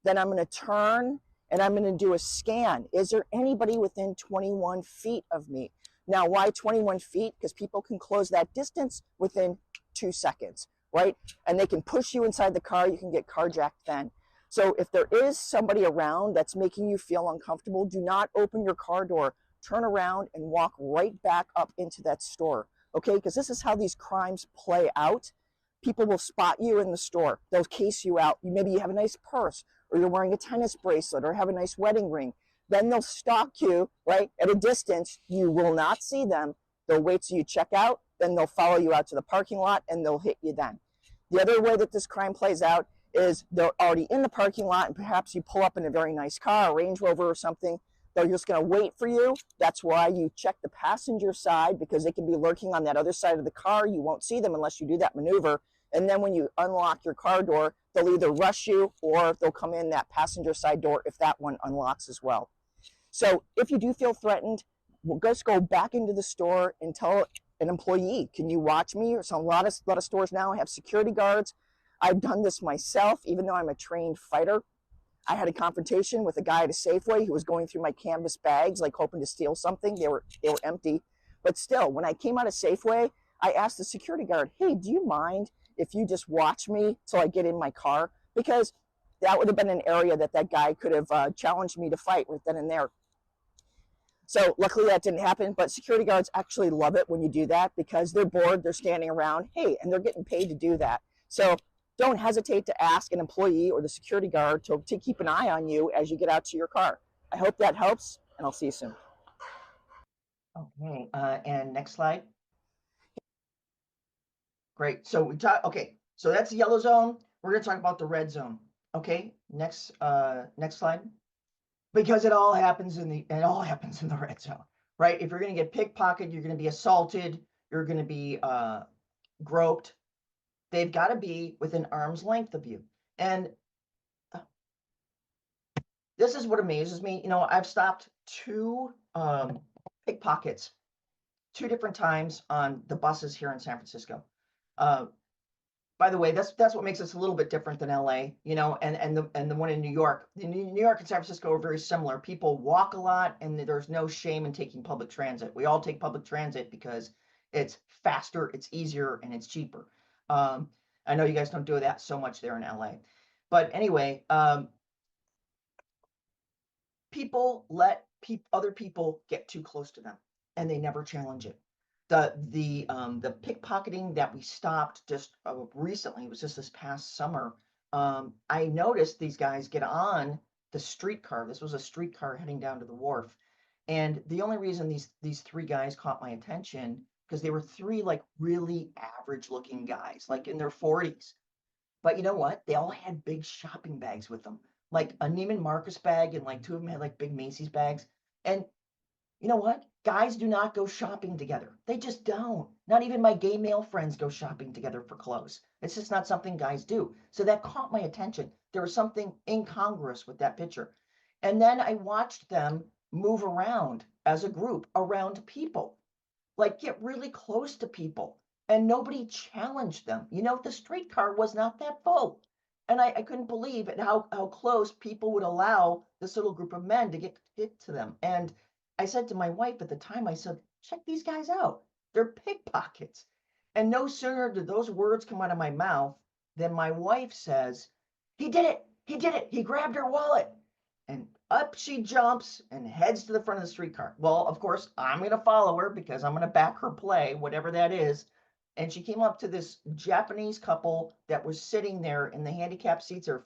C: Then I'm going to turn and I'm going to do a scan. Is there anybody within 21 feet of me? Now, why 21 feet? Because people can close that distance within 2 seconds, right? And they can push you inside the car. You can get carjacked then. So if there is somebody around that's making you feel uncomfortable, do not open your car door. Turn around and walk right back up into that store, okay? Because this is how these crimes play out. People will spot you in the store. They'll case you out. Maybe you have a nice purse, or you're wearing a tennis bracelet, or have a nice wedding ring. Then they'll stalk you, right, at a distance. You will not see them. They'll wait till you check out. Then they'll follow you out to the parking lot, and they'll hit you then. The other way that this crime plays out is they're already in the parking lot, and perhaps you pull up in a very nice car, a Range Rover or something. They're just going to wait for you. That's why you check the passenger side, because they can be lurking on that other side of the car. You won't see them unless you do that maneuver. And then when you unlock your car door, they'll either rush you or they'll come in that passenger side door if that one unlocks as well. So if you do feel threatened, we'll just go back into the store and tell an employee, can you watch me? So a lot of stores now have security guards. I've done this myself, even though I'm a trained fighter. I had a confrontation with a guy at a Safeway who was going through my canvas bags, like hoping to steal something. They were empty. But still, when I came out of Safeway, I asked the security guard, hey, do you mind if you just watch me till I get in my car? Because that would have been an area that guy could have challenged me to fight right then and there. So luckily that didn't happen, but security guards actually love it when you do that because they're bored, they're standing around, hey, and they're getting paid to do that. So don't hesitate to ask an employee or the security guard to keep an eye on you as you get out to your car. I hope that helps, and I'll see you soon.
B: Okay, and next slide. Great. So we talk. Okay, so that's the yellow zone. We're going to talk about the red zone. Okay, next slide. Because it all happens in the red zone, right? If you're going to get pickpocketed, you're going to be assaulted, you're going to be groped. They've got to be within arm's length of you. And this is what amazes me. You know, I've stopped 2 pickpockets 2 different times on the buses here in San Francisco. By the way, that's what makes us a little bit different than LA, you know, and the one in New York. New York and San Francisco are very similar. People walk a lot, and there's no shame in taking public transit. We all take public transit because it's faster, it's easier, and it's cheaper. I know you guys don't do that so much there in LA, but anyway, people let other people get too close to them, and they never challenge it. the pickpocketing that we stopped just recently, it was just this past summer. I noticed these guys get on the streetcar. This was a streetcar heading down to the wharf. And the only reason these three guys caught my attention, because they were three like really average looking guys, like in their 40s. But you know what? They all had big shopping bags with them, like a Neiman Marcus bag, and like two of them had like big Macy's bags. And you know what? Guys do not go shopping together. They just don't. Not even my gay male friends go shopping together for clothes. It's just not something guys do. So that caught my attention. There was something incongruous with that picture. And then I watched them move around as a group around people, like get really close to people, and nobody challenged them. You know, the streetcar was not that full. And I couldn't believe it how close people would allow this little group of men to get to them. And I said to my wife at the time, I said, check these guys out. They're pickpockets. And no sooner did those words come out of my mouth than my wife says, he did it. He did it. He grabbed her wallet. And up she jumps and heads to the front of the streetcar. Well, of course, I'm going to follow her because I'm going to back her play, whatever that is. And she came up to this Japanese couple that was sitting there in the handicapped seats. They're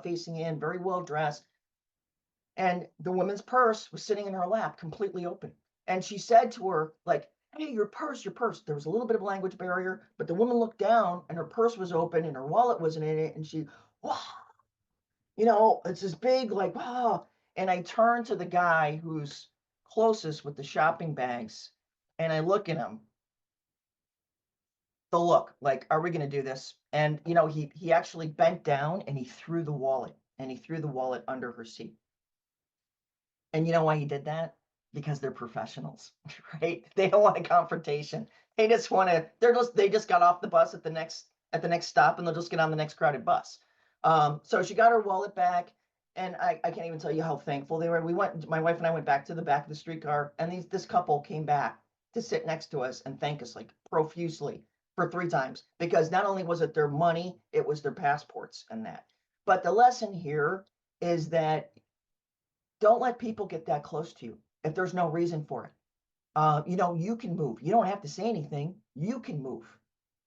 B: facing in, very well dressed. And the woman's purse was sitting in her lap, completely open. And she said to her, like, hey, your purse, your purse. There was a little bit of language barrier, but the woman looked down and her purse was open and her wallet wasn't in it. And she, wow, you know, it's this big, like, wow. And I turn to the guy who's closest with the shopping bags and I look at him. The look, like, are we going to do this? And, you know, he actually bent down and he threw the wallet under her seat. And you know why he did that? Because they're professionals, right? They don't want a confrontation. They just want to, they just got off the bus at the next stop and they'll just get on the next crowded bus. So she got her wallet back, and I can't even tell you how thankful they were. My wife and I went back to the back of the streetcar, and this couple came back to sit next to us and thank us like profusely for 3 times, because not only was it their money, it was their passports and that. But the lesson here is that don't let people get that close to you if there's no reason for it. You know, you can move. You don't have to say anything. You can move.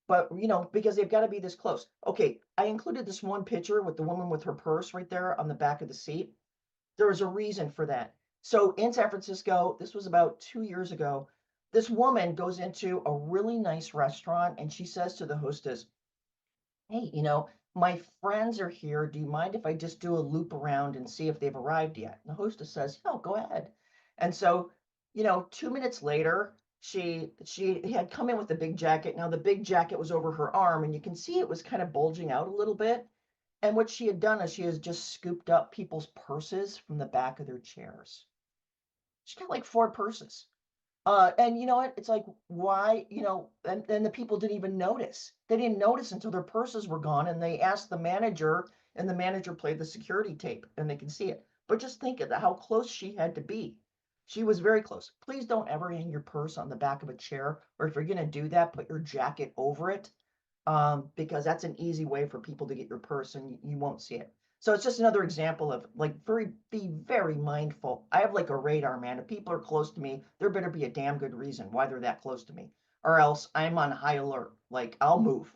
B: But, you know, because they've got to be this close. Okay, I included this one picture with the woman with her purse right there on the back of the seat. There was a reason for that. So in San Francisco, this was about 2 years ago, this woman goes into a really nice restaurant and she says to the hostess, hey, you know, my friends are here. Do you mind if I just do a loop around and see if they've arrived yet? And the hostess says, no, go ahead. And so, you know, 2 minutes later, she had come in with a big jacket. Now the big jacket was over her arm, and you can see it was kind of bulging out a little bit. And what she had done is she has just scooped up people's purses from the back of their chairs. She got like 4 purses. And you know what? It's like, why, you know, and the people didn't even notice. They didn't notice until their purses were gone. And they asked the manager, and the manager played the security tape, and they can see it. But just think of how close she had to be. She was very close. Please don't ever hang your purse on the back of a chair, or if you're going to do that, put your jacket over it, because that's an easy way for people to get your purse and you won't see it. So it's just another example of like be very mindful. I have like a radar, man. If people are close to me, there better be a damn good reason why they're that close to me, or else I'm on high alert. Like I'll move.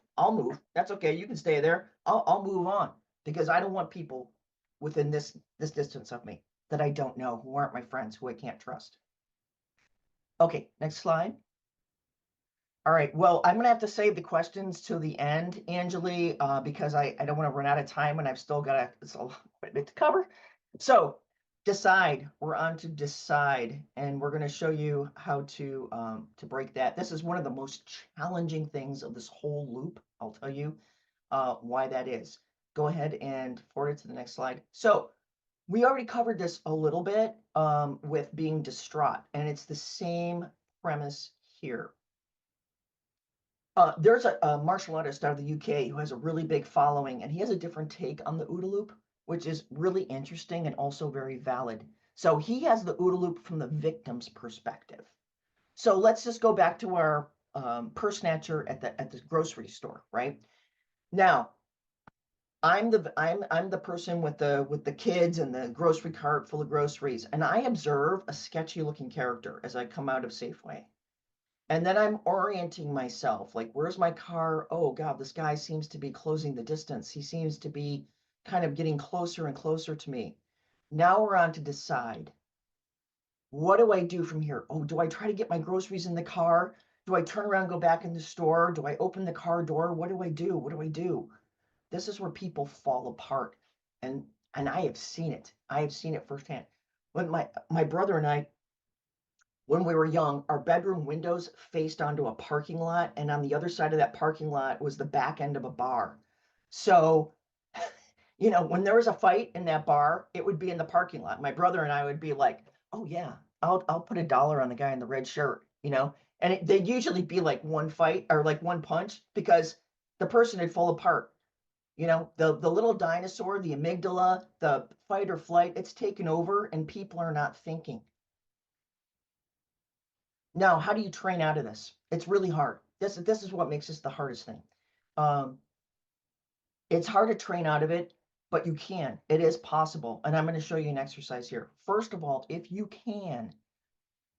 B: That's okay. You can stay there. I'll move on, because I don't want people within this distance of me that I don't know, who aren't my friends, who I can't trust. Okay, next slide. All right. Well, I'm going to have to save the questions till the end, Angeli, because I don't want to run out of time, and I've still got a bit to cover. So decide. We're on to decide, and we're going to show you how to break that. This is one of the most challenging things of this whole loop. I'll tell you why that is. Go ahead and forward it to the next slide. So we already covered this a little bit with being distraught, and it's the same premise here. There's a martial artist out of the UK who has a really big following, and he has a different take on the OODA loop, which is really interesting and also very valid. So he has the OODA loop from the victim's perspective. So let's just go back to our purse snatcher at the grocery store, right? Now, I'm the person with the kids and the grocery cart full of groceries, and I observe a sketchy looking character as I come out of Safeway. And then I'm orienting myself, like, where's my car? Oh God, this guy seems to be closing the distance. He seems to be kind of getting closer and closer to me. Now we're on to decide. What do I do from here? Oh, do I try to get my groceries in the car? Do I turn around, go back in the store? Do I open the car door? What do I do? What do I do? This is where people fall apart. And I have seen it. I have seen it firsthand. When my brother and I, when we were young, our bedroom windows faced onto a parking lot, and on the other side of that parking lot was the back end of a bar. So, when there was a fight in that bar, it would be in the parking lot. My brother and I would be like, "Oh yeah, I'll put $1 on the guy in the red shirt." And they'd usually be like one fight or like one punch because the person would fall apart. The little dinosaur, the amygdala, the fight or flight, it's taken over, and people are not thinking. Now, how do you train out of this? It's really hard. This is what makes this the hardest thing. Um, it's hard to train out of it, but you can. It is possible. And I'm going to show you an exercise here. First of all, if you can,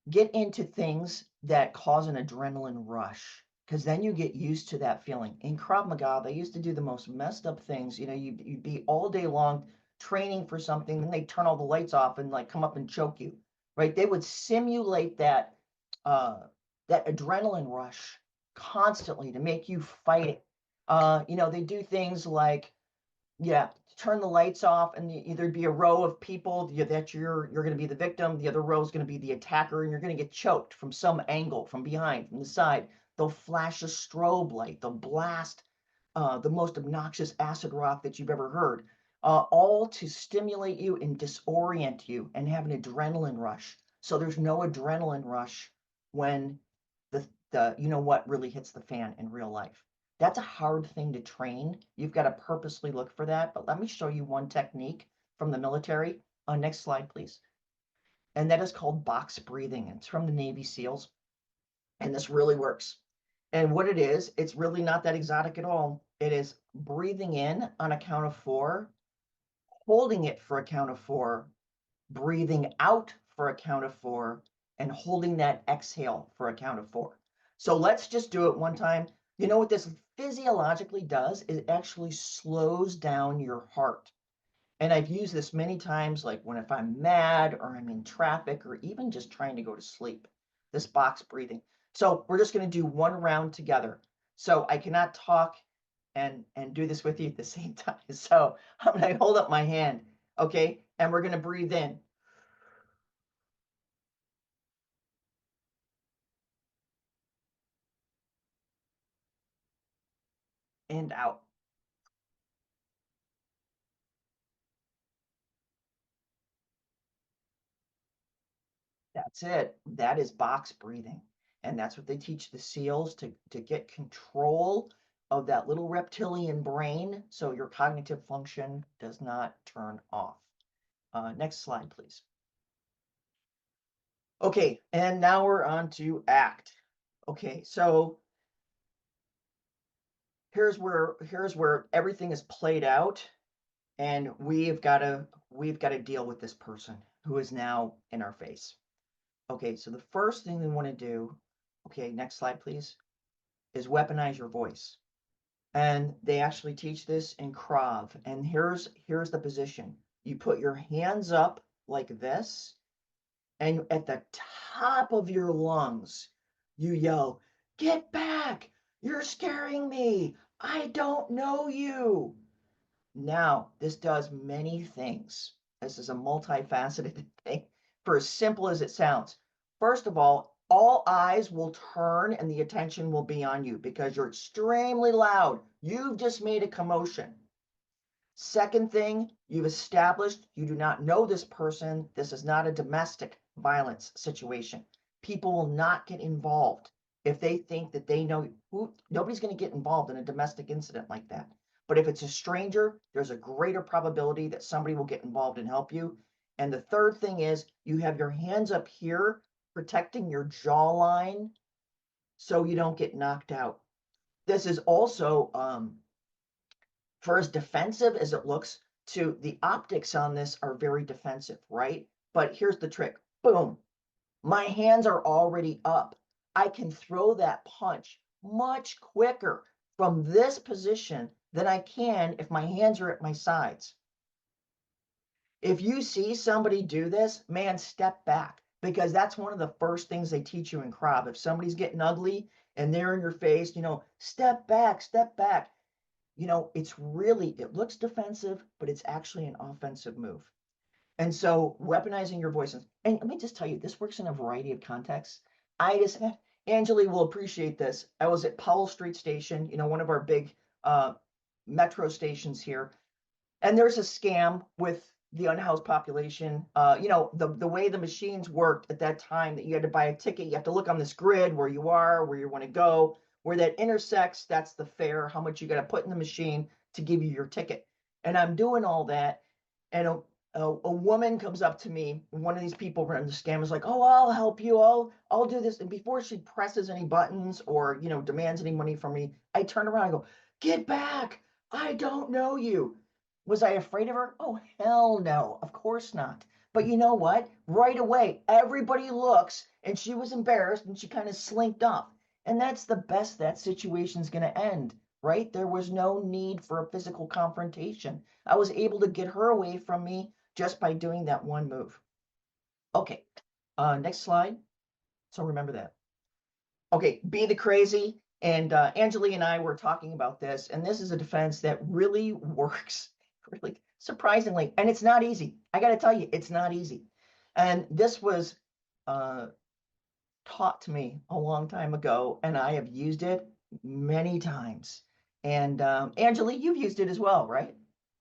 B: get into things that cause an adrenaline rush, because then you get used to that feeling. In Krav Maga, they used to do the most messed up things. You'd be all day long training for something, then they turn all the lights off and like come up and choke you, right? They would simulate uh, that adrenaline rush constantly to make you fight it. They do things like, yeah, turn the lights off, and there'd be a row of people that you're going to be the victim. The other row is going to be the attacker, and you're going to get choked from some angle, from behind, from the side. They'll flash a strobe light. They'll blast the most obnoxious acid rock that you've ever heard, all to stimulate you and disorient you and have an adrenaline rush. So there's no adrenaline rush when the what really hits the fan in real life. That's a hard thing to train. You've got to purposely look for that. But let me show you one technique from the military. Next slide, please. And that is called box breathing. It's from the Navy SEALs. And this really works. And what it is, it's really not that exotic at all. It is breathing in on a count of 4, holding it for a count of 4, breathing out for a count of 4, and holding that exhale for a count of 4. So let's just do it one time. You know what this physiologically does? It actually slows down your heart. And I've used this many times, like if I'm mad or I'm in traffic or even just trying to go to sleep, this box breathing. So we're just going to do one round together. So I cannot talk and do this with you at the same time. So I'm going to hold up my hand, okay? And we're going to breathe in. And out. That's it. That is box breathing. And that's what they teach the SEALs to get control of that little reptilian brain so your cognitive function does not turn off. Next slide, please. Okay, and now we're on to ACT. Okay, so here's where everything is played out, and we've got to deal with this person who is now in our face. Okay, so the first thing we want to do, okay, next slide, please, is weaponize your voice. And they actually teach this in Krav. And here's the position. You put your hands up like this, and at the top of your lungs, you yell, "Get back! You're scaring me! I don't know you!" Now, this does many things. This is a multifaceted thing, for as simple as it sounds. First of all eyes will turn and the attention will be on you because you're extremely loud. You've just made a commotion. Second thing, you've established you do not know this person. This is not a domestic violence situation. People will not get involved if they think that they know who. Nobody's going to get involved in a domestic incident like that. But if it's a stranger, there's a greater probability that somebody will get involved and help you. And the third thing is you have your hands up here protecting your jawline so you don't get knocked out. This is also for as defensive as it looks, to the optics on this are very defensive, right? But here's the trick. Boom. My hands are already up. I can throw that punch much quicker from this position than I can if my hands are at my sides. If you see somebody do this, man, step back, because that's one of the first things they teach you in Krav. If somebody's getting ugly and they're in your face, step back, step back. It looks defensive, but it's actually an offensive move. And so weaponizing your voices, and let me just tell you, this works in a variety of contexts. Angeli will appreciate this. I was at Powell Street Station, one of our big metro stations here, and there's a scam with the unhoused population. The way the machines worked at that time, that you had to buy a ticket, you have to look on this grid where you are, where you want to go, where that intersects, that's the fare, how much you got to put in the machine to give you your ticket. And I'm doing all that, and a woman comes up to me, one of these people running the scam is like, "Oh, I'll help you, I'll do this." And before she presses any buttons or demands any money from me, I turn around and go, "Get back, I don't know you." Was I afraid of her? Oh, hell no, of course not. But you know what? Right away, everybody looks, and she was embarrassed, and she kind of slinked off. And that's the best that situation's going to end, right? There was no need for a physical confrontation. I was able to get her away from me just by doing that one move. Okay, next slide. So remember that. Okay, be the crazy. And Angeli and I were talking about this, and this is a defense that really works, really surprisingly. And it's not easy. I got to tell you, it's not easy. And this was taught to me a long time ago, and I have used it many times. And Angeli, you've used it as well, right?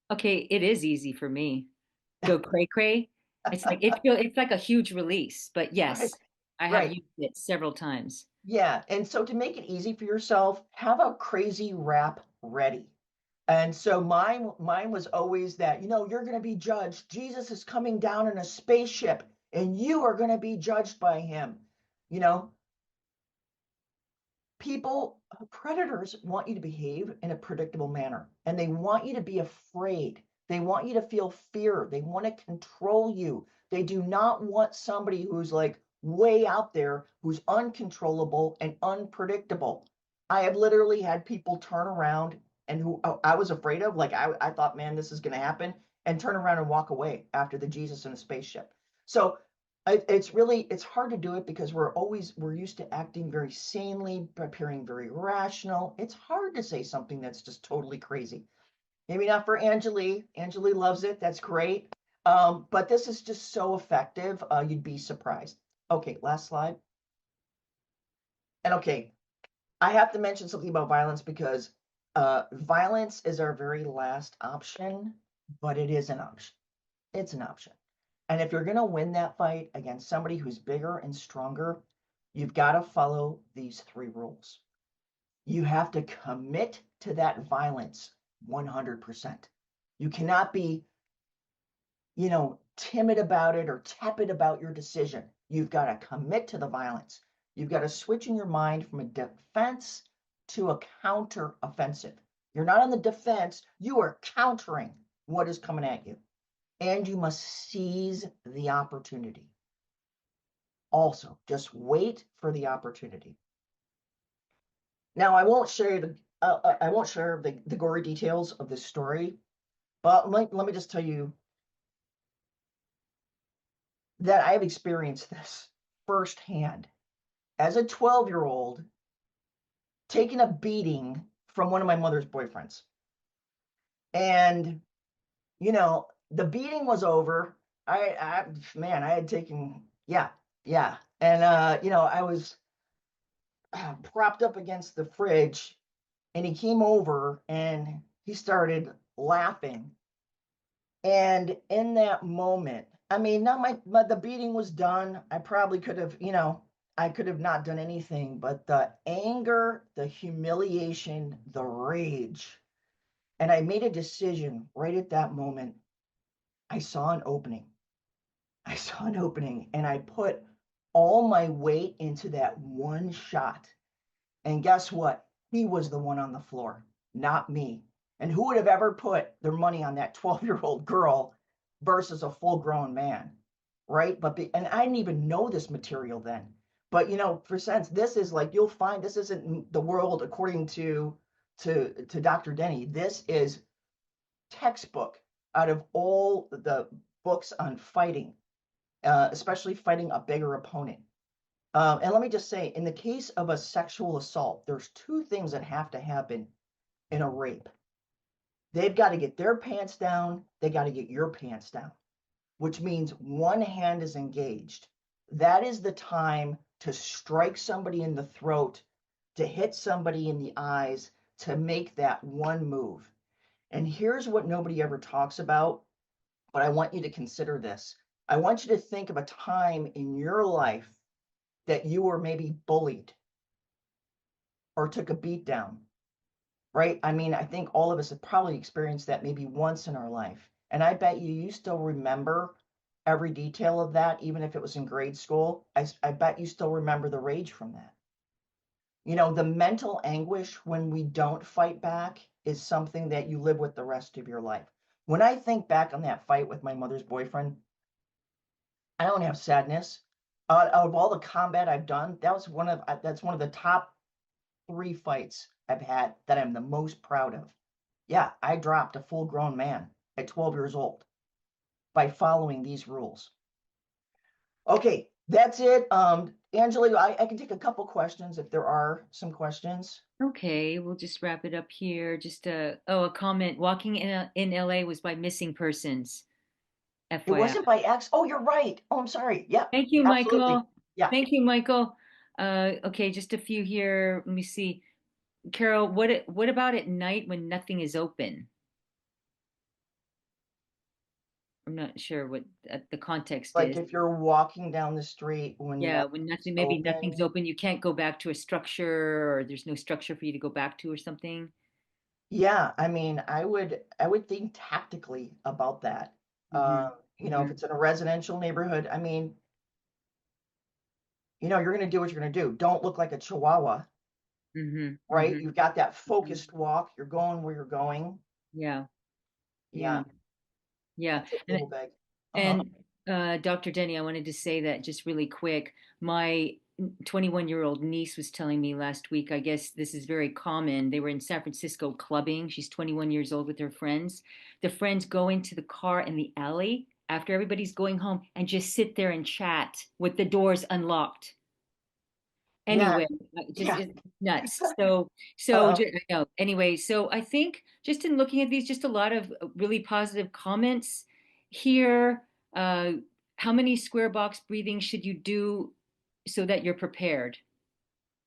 A: Okay, it is easy for me. Go cray cray. It's like a huge release, but
B: Right,
A: yes, I have
B: right.
A: used it several times.
B: Yeah, and so to make it easy for yourself, have a crazy rap ready. And so mine was always that, you're going to be judged. Jesus is coming down in a spaceship and you are going to be judged by him. You know, predators want you to behave in a predictable manner, and they want you to be afraid. They want you to feel fear. They want to control you. They do not want somebody who's like way out there, who's uncontrollable and unpredictable. I have literally had people turn around and who I was afraid of, like I thought, man, this is going to happen, and turn around and walk away after the Jesus in a spaceship. So it's hard to do it because we're used to acting very sanely, appearing very rational. It's hard to say something that's just totally crazy. Maybe not for Angeli. Angeli loves it. That's great. But this is just so effective. You'd be surprised. Okay, last slide. And okay, I have to mention something about violence because violence is our very last option, but it is an option. It's an option. And if you're going to win that fight against somebody who's bigger and stronger, you've got to follow these 3 rules. You have to commit to that violence 100%. You cannot be, timid about it or tepid about your decision. You've got to commit to the violence. You've got to switch in your mind from a defense to a counter offensive. You're not on the defense, you are countering what is coming at you. And you must seize the opportunity. Also, just wait for the opportunity. Now, I won't share the gory details of this story, but let me just tell you that I have experienced this firsthand as a 12-year-old, taking a beating from one of my mother's boyfriends. And the beating was over. Man, I had taken, yeah. And I was propped up against the fridge, and he came over and he started laughing. And in that moment, I mean, not the beating was done. I probably could have, I could have not done anything, but the anger, the humiliation, the rage, and I made a decision right at that moment. I saw an opening. I saw an opening, and I put all my weight into that one shot. And guess what? He was the one on the floor, not me. And who would have ever put their money on that 12-year-old girl versus a full-grown man, right? And I didn't even know this material then. But for sense, this is like, you'll find this isn't the world according to Dr. Denny. This is textbook out of all the books on fighting, especially fighting a bigger opponent. And let me just say, in the case of a sexual assault, there's two things that have to happen in a rape. They've got to get their pants down. They got to get your pants down, which means one hand is engaged. That is the time to strike somebody in the throat, to hit somebody in the eyes, to make that one move. And here's what nobody ever talks about, but I want you to consider this. I want you to think of a time in your life that you were maybe bullied or took a beat down, right? I mean, I think all of us have probably experienced that maybe once in our life. And I bet you still remember every detail of that, even if it was in grade school. I bet you still remember the rage from that. The mental anguish when we don't fight back is something that you live with the rest of your life. When I think back on that fight with my mother's boyfriend, I don't have sadness. Out of all the combat I've done, that's one of the top 3 fights I've had that I'm the most proud of. Yeah, I dropped a full-grown man at 12 years old by following these rules. Okay, that's it. Angela, I can take a couple questions if there are some questions.
A: Okay, we'll just wrap it up here. Just a comment. Walking in LA was by missing persons.
B: It
A: FYI.
B: wasn't by X. Oh, you're right. Oh, I'm sorry. Yeah,
A: Thank you,
B: absolutely.
A: Michael.
B: Yeah.
A: Thank you, Michael. Okay, just a few here. Let me see. Carol, what about at night when nothing is open? I'm not sure what the context
B: Like
A: is.
B: if you're walking down the street when
A: Yeah, when maybe nothing's
B: open.
A: open, you can't go back to a structure, or there's no structure for you to go back to or something.
B: Yeah, I mean, I would think tactically about that.
A: Mm-hmm.
B: If it's in a residential neighborhood, I mean, you're going to do what you're going to do. Don't look like a chihuahua,
A: Mm-hmm.
B: right?
A: Mm-hmm.
B: You've got that
A: Mm-hmm.
B: focused walk. You're going where you're going.
A: Yeah. Yeah.
B: Yeah,
A: Yeah.
B: that's a
A: And
B: little big. Uh-huh.
A: And Dr. Denny, I wanted to say that just really quick. My 21-year-old niece was telling me last week, I guess this is very common. They were in San Francisco clubbing. She's 21 years old with her friends. The friends go into the car in the alley after everybody's going home and just sit there and chat with the doors unlocked.
B: Yeah,
A: Anyway, just
B: yeah.
A: it's nuts. So
B: Uh,
A: I know. Anyway, so I think just in looking at these, just a lot of really positive comments here. Uh, how many square box breathing should you do so that you're prepared?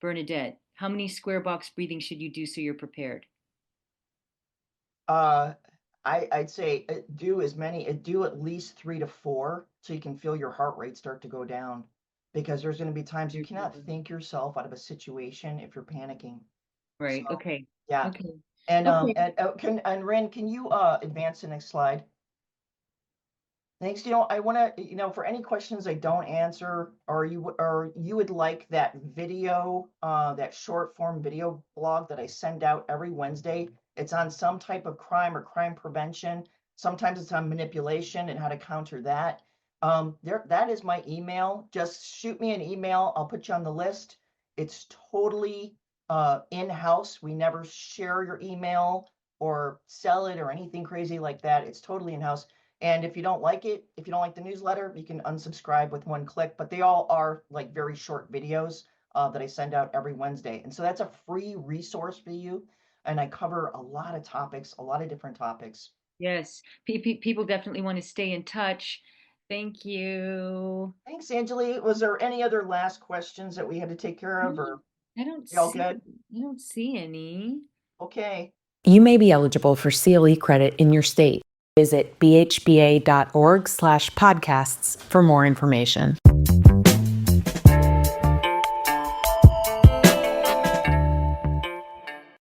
A: Bernadette, how many square box breathing should you do so you're prepared?
B: uh, I'd say do at least 3 to 4 so you can feel your heart rate start to go down, because there's going to be times you cannot think yourself out of a situation if you're panicking. So,
A: Right. Okay.
B: yeah.
A: Okay.
B: And
A: Okay.
B: Ren, can you advance the next slide? Thanks. I want to, for any questions I don't answer, or you would like that video, that short form video blog that I send out every Wednesday. It's on some type of crime or crime prevention. Sometimes it's on manipulation and how to counter that. That is my email. Just shoot me an email. I'll put you on the list. It's totally in-house. We never share your email or sell it or anything crazy like that. It's totally in-house. And if you don't like it, if you don't like the newsletter, you can unsubscribe with one click, but they all are like very short videos that I send out every Wednesday. And so that's a free resource for you. And I cover a lot of topics, a lot of different topics.
A: Yes. People definitely want to stay in touch. Thank you.
B: Thanks, Angeli. Was there any other last questions that we had to take care of, or
A: I don't
B: you all
A: see
B: good?
A: I don't see any.
B: Okay.
D: You may be eligible for CLE credit in your state. Visit bhba.org/podcasts for more information.